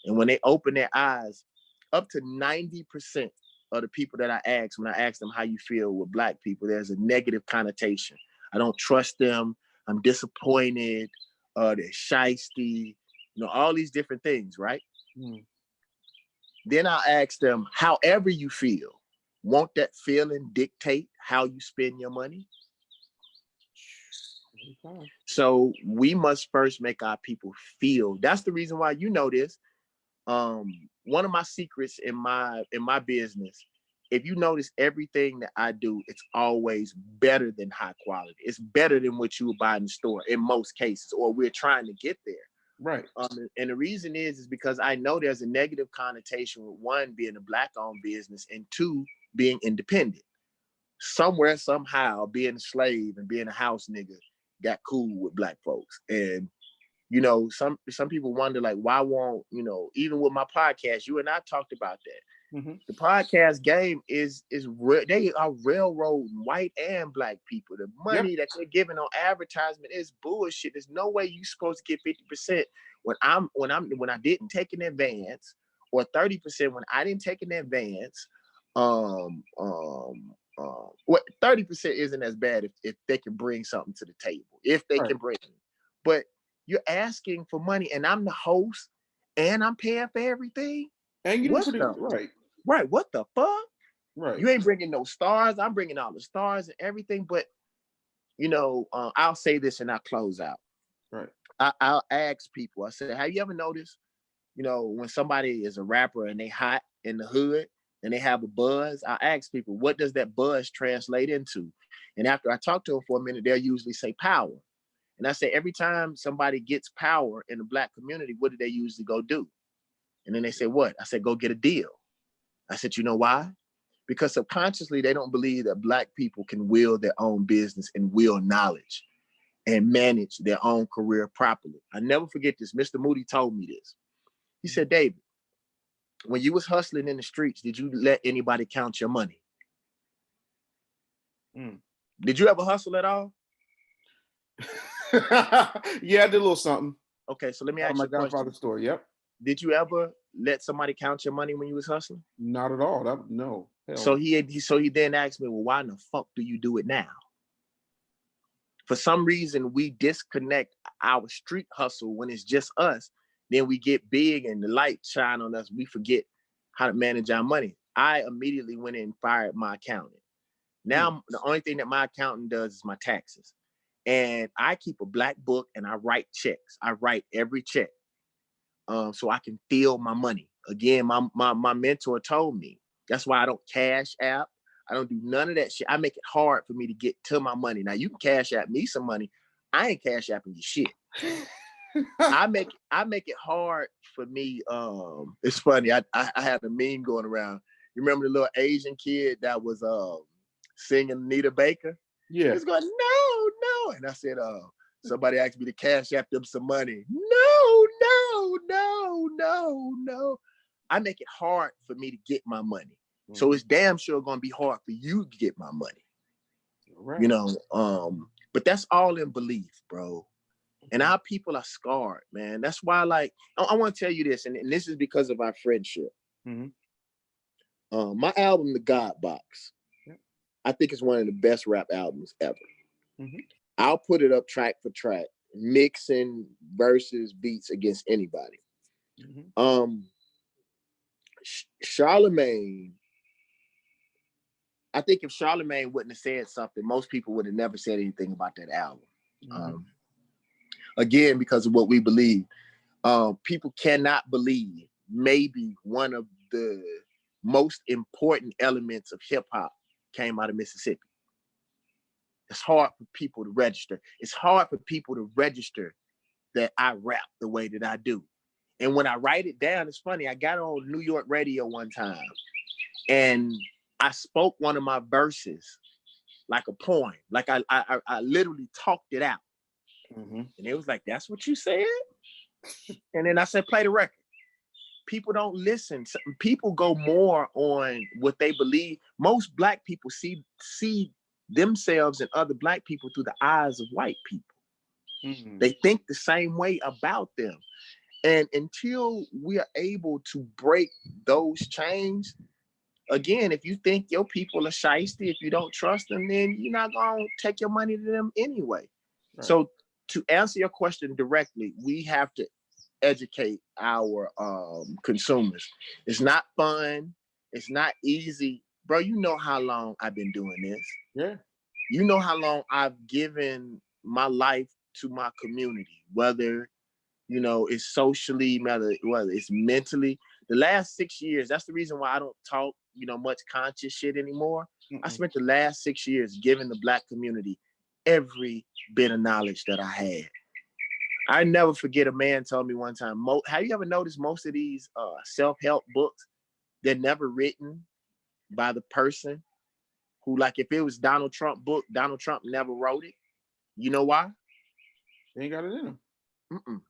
And when they open their eyes, up to 90% of the people that I ask, when I ask them how you feel with Black people, there's a negative connotation. I don't trust them. I'm disappointed. They're shysty. All these different things, right? Then I'll ask them, however you feel, won't that feeling dictate how you spend your money? So we must first make our people feel. That's the reason why this. One of my secrets in my business, if you notice, everything that I do, it's always better than high quality. It's better than what you would buy in the store in most cases, or we're trying to get there. Right. And the reason is because I know there's a negative connotation with one, being a Black-owned business, and two, being independent. Somewhere, somehow, being a slave and being a house nigga got cool with Black folks. And some people wonder, like, why won't, even with my podcast, you and I talked about that. The podcast game is they are railroading white and Black people. The money that they're giving on advertisement is bullshit. There's no way you're supposed to get 50% when I didn't take an advance, or 30% when I didn't take an advance. 30% isn't as bad if they can bring something to the table, if they can bring it. But you're asking for money, and I'm the host, and I'm paying for everything. And you didn't right? What the fuck? Right. You ain't bringing no stars. I'm bringing all the stars and everything. But I'll say this and I'll close out. Right. I'll ask people. I said, have you ever noticed, when somebody is a rapper and they hot in the hood and they have a buzz? I ask people, what does that buzz translate into? And after I talk to them for a minute, they'll usually say power. And I said, every time somebody gets power in the Black community, what do they usually go do? And then they said, what? I said, go get a deal. I said, you know why? Because subconsciously, they don't believe that Black people can wield their own business and wield knowledge and manage their own career properly. I never forget this. Mr. Moody told me this. He said, David, when you was hustling in the streets, did you let anybody count your money? Did you ever hustle at all? Yeah, I did a little something. Okay, so let me ask you my a question. grandfather's story. Yep. Did you ever let somebody count your money when you was hustling? Not at all. No. Hell. So he then asked me, well, why in the fuck do you do it now? For some reason, we disconnect our street hustle when it's just us. Then we get big and the light shine on us. We forget how to manage our money. I immediately went in and fired my accountant. Now, the only thing that my accountant does is my taxes. And I keep a black book and I write checks. I write every check so I can feel my money. Again, my mentor told me, that's why I don't cash app. I don't do none of that shit. I make it hard for me to get to my money. Now, you can cash app me some money. I ain't cash apping you shit. I make it hard for me. It's funny. I had a meme going around. You remember the little Asian kid that was singing Anita Baker? Yeah. He was going, no. And I said, somebody asked me to cash app them some money. No. I make it hard for me to get my money. So it's damn sure gonna be hard for you to get my money. Right. You know, but that's all in belief, bro. And our people are scarred, man. That's why, like, I want to tell you this, and this is because of our friendship. My album, The God Box, I think it's one of the best rap albums ever. I'll put it up track for track, mixing verses, beats against anybody. Charlemagne, I think if Charlemagne wouldn't have said something, most people would have never said anything about that album. Again, because of what we believe. People cannot believe maybe one of the most important elements of hip hop came out of Mississippi. It's hard for people to register. It's hard for people to register that I rap the way that I do. And when I write it down, it's funny. I got on New York radio one time and I spoke one of my verses like a poem. Like I literally talked it out. And it was like, that's what you said? And then I said, play the record. People don't listen. People go more on what they believe. Most Black people see themselves and other Black people through the eyes of white people. They think the same way about them. And until we are able to break those chains, again, if you think your people are shiesty, if you don't trust them, then you're not going to take your money to them anyway. Right. So to answer your question directly, we have to educate our consumers. It's not fun. It's not easy. Bro, you know how long I've been doing this. Yeah. You know how long I've given my life to my community, whether, you know, it's socially, whether it's mentally. The last 6 years, that's the reason why I don't talk, you know, much conscious shit anymore. I spent the last 6 years giving the Black community every bit of knowledge that I had. I never forget a man told me one time, have you ever noticed most of these self-help books, they're never written by the person who, like, if it was Donald Trump book, Donald Trump never wrote it. You know why? They ain't got it in them.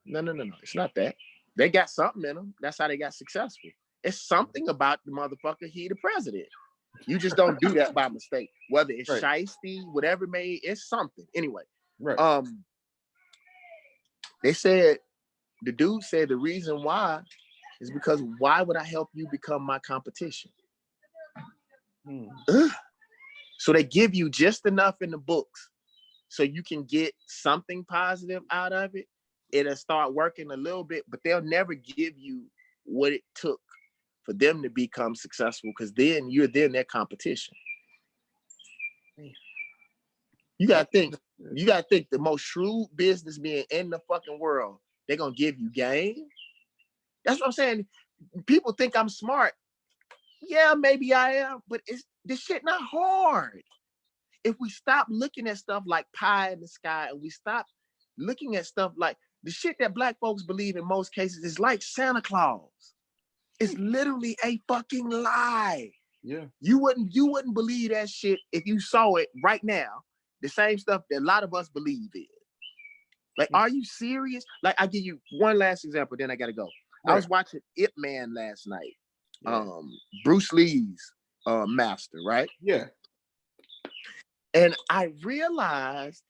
No. It's not that. They got something in them. That's how they got successful. It's something about the motherfucker, he the president. You just don't do that by mistake. Whether it's shiesty, whatever it may, it's something. Anyway, they said, the dude said the reason why is because why would I help you become my competition? So they give you just enough in the books so you can get something positive out of it. It'll start working a little bit, but they'll never give you what it took for them to become successful, because then you're then their competition. You gotta think the most shrewd businessman in the fucking world, they're gonna give you game. That's what I'm saying. People think I'm smart. Yeah, maybe I am, but this shit not hard. If we stop looking at stuff like pie in the sky and we stop looking at stuff like the shit that black folks believe in most cases is like Santa Claus. It's literally a fucking lie. Yeah. You wouldn't believe that shit if you saw it right now. The same stuff that a lot of us believe in. Like, are you serious? Like, I'll give you one last example, then I gotta go. Right. I was watching Ip Man last night. Yeah. Bruce Lee's master, right? Yeah. And I realized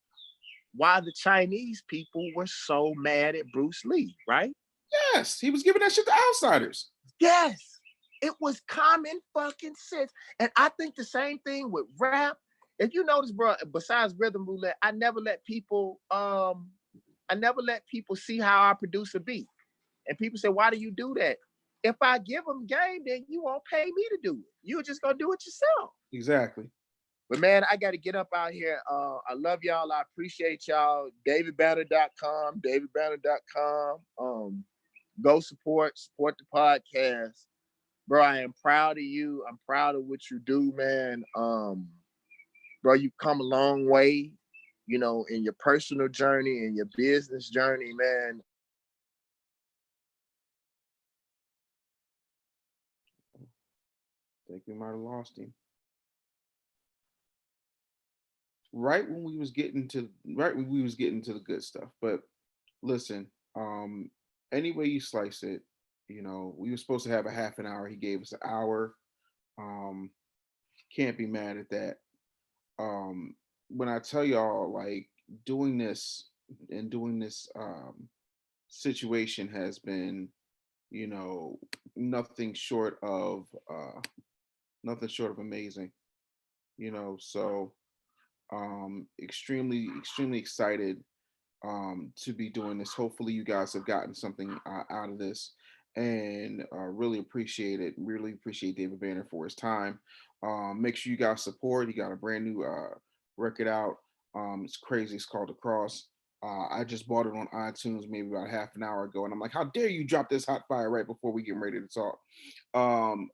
why the Chinese people were so mad at Bruce Lee, right? Yes, he was giving that shit to outsiders. Yes, it was common fucking sense. And I think the same thing with rap. If you notice, bro, besides Rhythm Roulette, I never let people see how I produce a beat. And people say, why do you do that? If I give them game, then you won't pay me to do it. You're just gonna do it yourself. Exactly. But man, I got to get up out here. I love y'all. I appreciate y'all. DavidBanner.com, DavidBanner.com. Go support the podcast. Bro, I am proud of you. I'm proud of what you do, man. Bro, you've come a long way, you know, in your personal journey and your business journey, man. I think we might have lost him. Right when we was getting to the good stuff. But listen, any way you slice it, you know, we were supposed to have a half an hour. He gave us an hour. Can't be mad at that. When I tell y'all, like, doing this situation has been, you know, nothing short of amazing, you know. So extremely excited to be doing this. Hopefully you guys have gotten something out of this, and really appreciate it. Really appreciate David Banner for his time. Make sure you guys support. He got a brand new record out. It's crazy. It's called The Cross. I just bought it on iTunes maybe about half an hour ago, and I'm like, how dare you drop this hot fire right before we get ready to talk?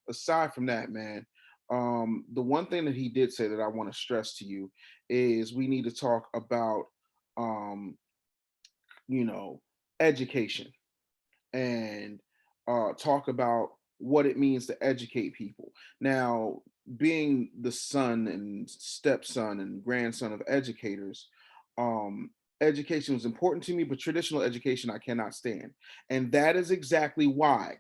Aside from that, man, the one thing that he did say that I want to stress to you is we need to talk about you know, education, and talk about what it means to educate people. Now, being the son and stepson and grandson of educators, education was important to me, but traditional education I cannot stand. And that is exactly why,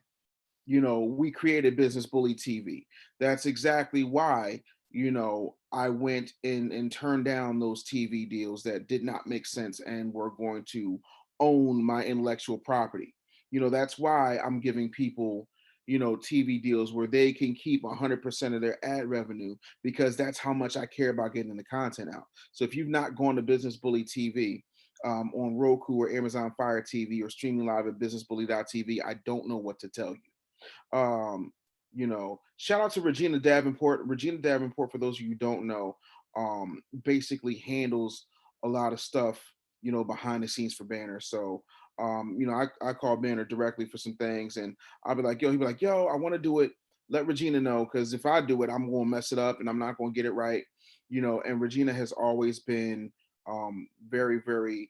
you know, we created Business Bully TV. That's exactly why, you know, I went in and turned down those TV deals that did not make sense and were going to own my intellectual property. You know, that's why I'm giving people, you know, TV deals where they can keep 100% of their ad revenue, because that's how much I care about getting the content out. So if you've not gone to Business Bully TV, on Roku or Amazon Fire TV, or streaming live at businessbully.tv, I don't know what to tell you. You know, shout out to Regina Davenport. Regina Davenport, for those of you who don't know, basically handles a lot of stuff, you know, behind the scenes for Banner. So, you know, I call Banner directly for some things, and I'll be like, yo, he'll be like, yo, I want to do it. Let Regina know, because if I do it, I'm going to mess it up and I'm not going to get it right, you know. And Regina has always been very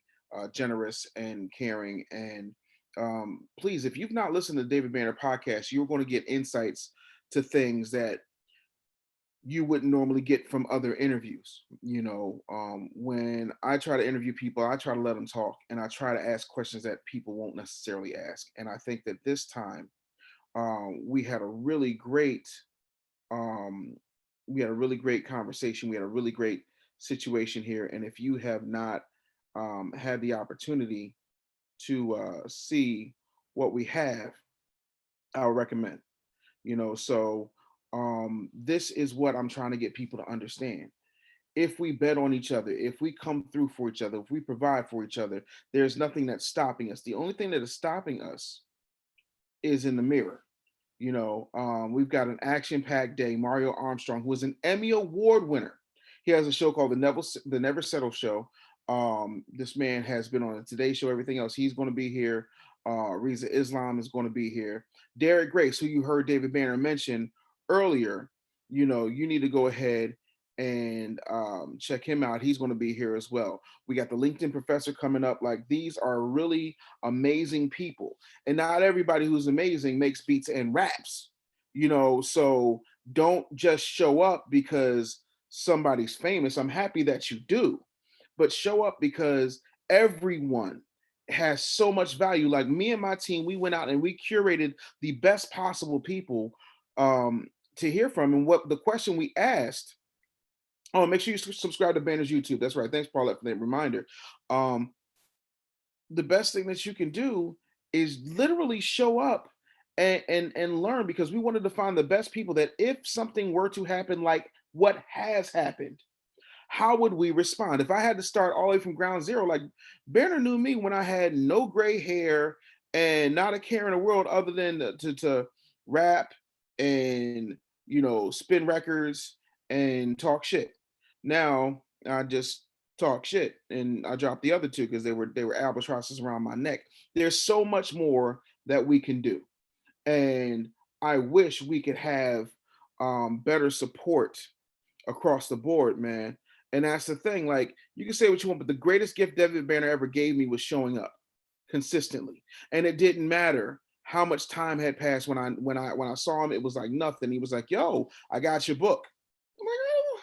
generous and caring. And please, if you've not listened to David Banner podcast, you're going to get insights to things that you wouldn't normally get from other interviews. You know, when I try to interview people, I try to let them talk, and I try to ask questions that people won't necessarily ask. And I think that this time we had a really great conversation. We had a really great situation here. And if you have not had the opportunity to see what we have, I'll recommend. You know, so this is what I'm trying to get people to understand. If we bet on each other, if we come through for each other, if we provide for each other, there's nothing that's stopping us. The only thing that is stopping us is in the mirror. You know, we've got an action-packed day. Mario Armstrong, who is an Emmy Award winner, he has a show called the Never Settle Show. This man has been on the Today Show, everything else. He's going to be here. Riza Islam is going to be here. Derek Grace, who you heard David Banner mention earlier, you know, you need to go ahead and check him out. He's going to be here as well. We got the LinkedIn professor coming up. Like, these are really amazing people, and not everybody who's amazing makes beats and raps. So don't just show up because somebody's famous. I'm happy that you do, but show up because everyone has so much value. Like, me and my team, we went out and we curated the best possible people to hear from. And what the question we asked, oh, make sure you subscribe to Banner's YouTube. That's right. Thanks, Paulette, for that reminder. Um, the best thing that you can do is literally show up and learn, because we wanted to find the best people that if something were to happen, like what has happened, how would we respond? If I had to start all the way from ground zero, like, Banner knew me when I had no gray hair and not a care in the world other than to rap and, spin records and talk shit. Now I just talk shit, and I dropped the other two because they were albatrosses around my neck. There's so much more that we can do, and I wish we could have better support across the board, man. And that's the thing. Like, you can say what you want, but the greatest gift David Banner ever gave me was showing up consistently. And it didn't matter how much time had passed. When I saw him, it was like nothing. He was like, "Yo, I got your book." I'm like, "Oh."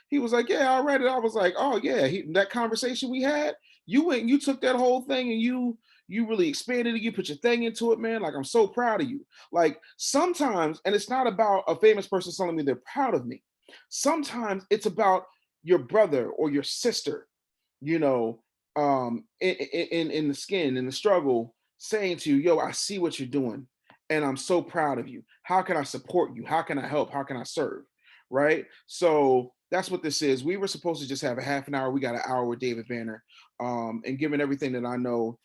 He was like, "Yeah, I read it." I was like, "Oh yeah." That conversation we had, you went and you took that whole thing and you really expanded it. You put your thing into it, man. Like, I'm so proud of you. Like, sometimes, and it's not about a famous person telling me they're proud of me. Sometimes it's about your brother or your sister, you know, in the skin, in the struggle, saying to you, "Yo, I see what you're doing, and I'm so proud of you. How can I support you? How can I help? How can I serve?" Right? So that's what this is. We were supposed to just have a half an hour. We got an hour with David Banner. And given everything that I know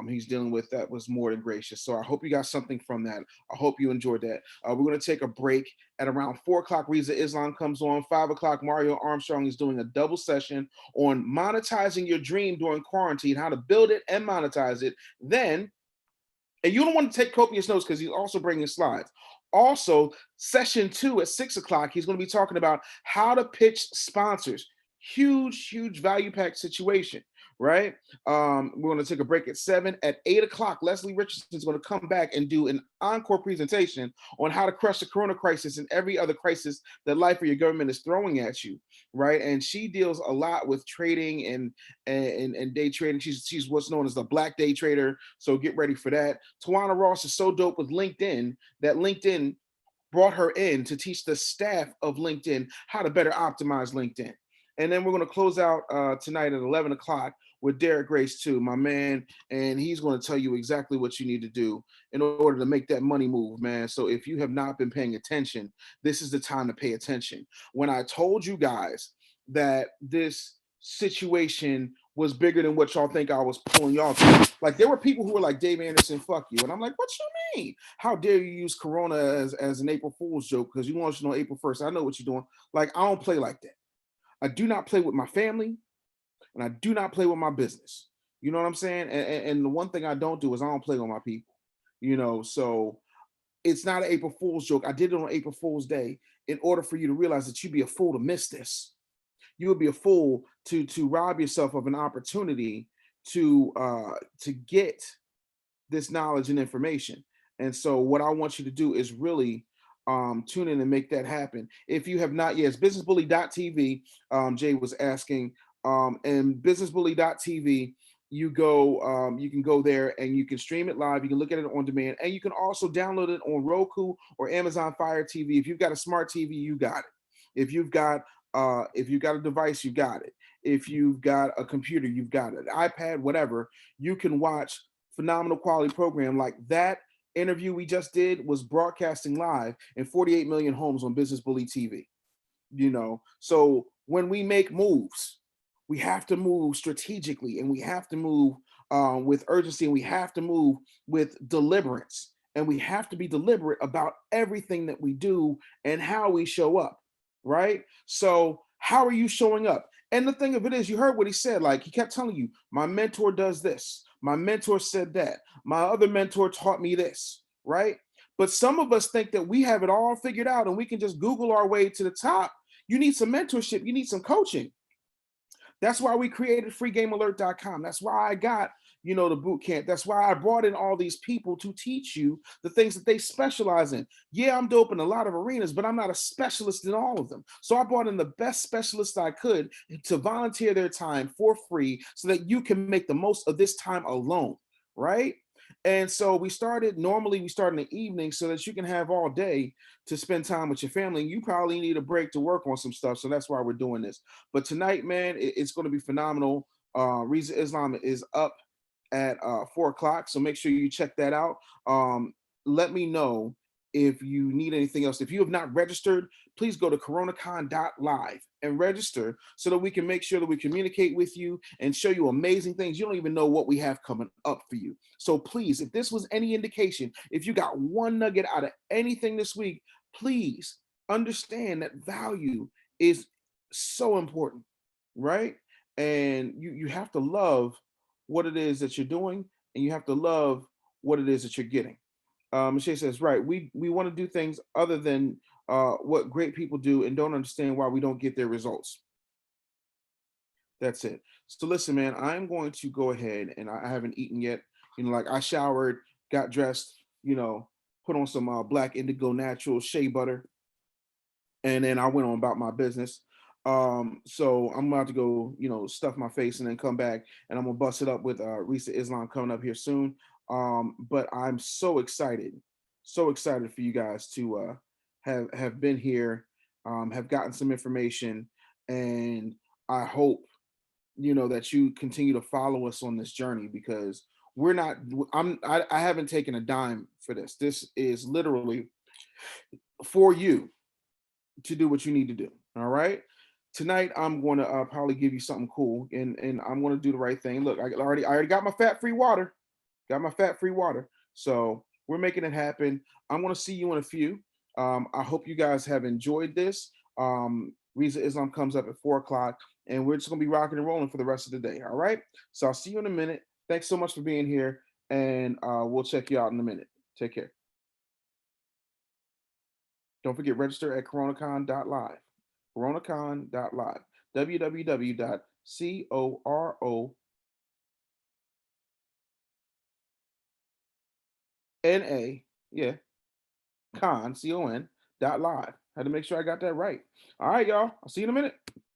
he's dealing with, that was more than gracious. So I hope you got something from that. I hope you enjoyed that. We're going to take a break. At around 4 o'clock, Riza Islam comes on. 5 o'clock, Mario Armstrong is doing a double session on monetizing your dream during quarantine, how to build it and monetize it. Then, and you don't want to take copious notes because he's also bringing slides. Also, session 2 at 6 o'clock, he's going to be talking about how to pitch sponsors. Huge value pack situation, right? We're going to take a break at 7. At 8 o'clock, Leslie Richardson is going to come back and do an encore presentation on how to crush the corona crisis and every other crisis that life or your government is throwing at you, right? And she deals a lot with trading and day trading. She's what's known as the black day trader. So get ready for that. Tawana Ross is so dope with LinkedIn that LinkedIn brought her in to teach the staff of LinkedIn how to better optimize LinkedIn. And then we're going to close out tonight at 11 o'clock with Derek Grace too, my man. And he's going to tell you exactly what you need to do in order to make that money move, man. So if you have not been paying attention, this is the time to pay attention. When I told you guys that this situation was bigger than what y'all think I was pulling y'all to, like, there were people who were like, "Dave Anderson, fuck you." And I'm like, "What you mean? How dare you use Corona as an April Fool's joke because you want us to know April 1st. I know what you're doing." Like, I don't play like that. I do not play with my family, and I do not play with my business. You know what I'm saying? And the one thing I don't do is I don't play with my people. So it's not an April Fool's joke. I did it on April Fool's Day in order for you to realize that you'd be a fool to miss this. You would be a fool to rob yourself of an opportunity to get this knowledge and information. And so what I want you to do is really tune in and make that happen. If you have not yet, it's businessbully.tv. Jay was asking, and businessbully.tv, you can go there and you can stream it live. You can look at it on demand, and you can also download it on Roku or Amazon Fire TV. If you've got a smart TV, you got it. If you've got a device, you got it. If you've got a computer, you've got it. iPad, whatever, you can watch phenomenal quality program like that. Interview we just did was broadcasting live in 48 million homes on Business Bully TV. So when we make moves, we have to move strategically, and we have to move with urgency, and we have to move with deliberance, and we have to be deliberate about everything that we do and how we show up, right? So how are you showing up? And the thing of it is, you heard what he said. Like, he kept telling you, my mentor does this, my mentor said that, my other mentor taught me this, right? But some of us think that we have it all figured out and we can just Google our way to the top. You need some mentorship. You need some coaching. That's why we created freegamealert.com. That's why I got, the boot camp. That's why I brought in all these people to teach you the things that they specialize in. Yeah, I'm dope in a lot of arenas, but I'm not a specialist in all of them. So I brought in the best specialists I could to volunteer their time for free so that you can make the most of this time alone, right? And so normally we start in the evening so that you can have all day to spend time with your family. You probably need a break to work on some stuff. So that's why we're doing this. But tonight, man, it's going to be phenomenal. Riza Islam is up at 4 o'clock. So make sure you check that out. Let me know if you need anything else. If you have not registered, please go to coronacon.live and register so that we can make sure that we communicate with you and show you amazing things. You don't even know what we have coming up for you. So please, if this was any indication, if you got one nugget out of anything this week, please understand that value is so important, right? And you have to love what it is that you're doing, and you have to love what it is that you're getting. Michelle says, right, we want to do things other than what great people do and don't understand why we don't get their results. That's it. So listen, man, I'm going to go ahead, and I haven't eaten yet. Like I showered, got dressed, put on some black indigo natural shea butter, and then I went on about my business. So I'm about to go, stuff my face and then come back, and I'm gonna bust it up with Risa Islam coming up here soon. But I'm so excited for you guys to have been here, have gotten some information, and I hope that you continue to follow us on this journey, because we're not. I haven't taken a dime for this. This is literally for you to do what you need to do. All right. Tonight I'm going to probably give you something cool, and I'm going to do the right thing. Look, I already got my fat-free water. Got my fat-free water. So we're making it happen. I'm going to see you in a few. I hope you guys have enjoyed this. Riza Islam comes up at 4 o'clock, and we're just going to be rocking and rolling for the rest of the day. All right. So I'll see you in a minute. Thanks so much for being here, and we'll check you out in a minute. Take care. Don't forget, register at coronacon.live. Coronacon.live. www.corona, yeah, con, con, dot live. Had to make sure I got that right. All right, y'all. I'll see you in a minute.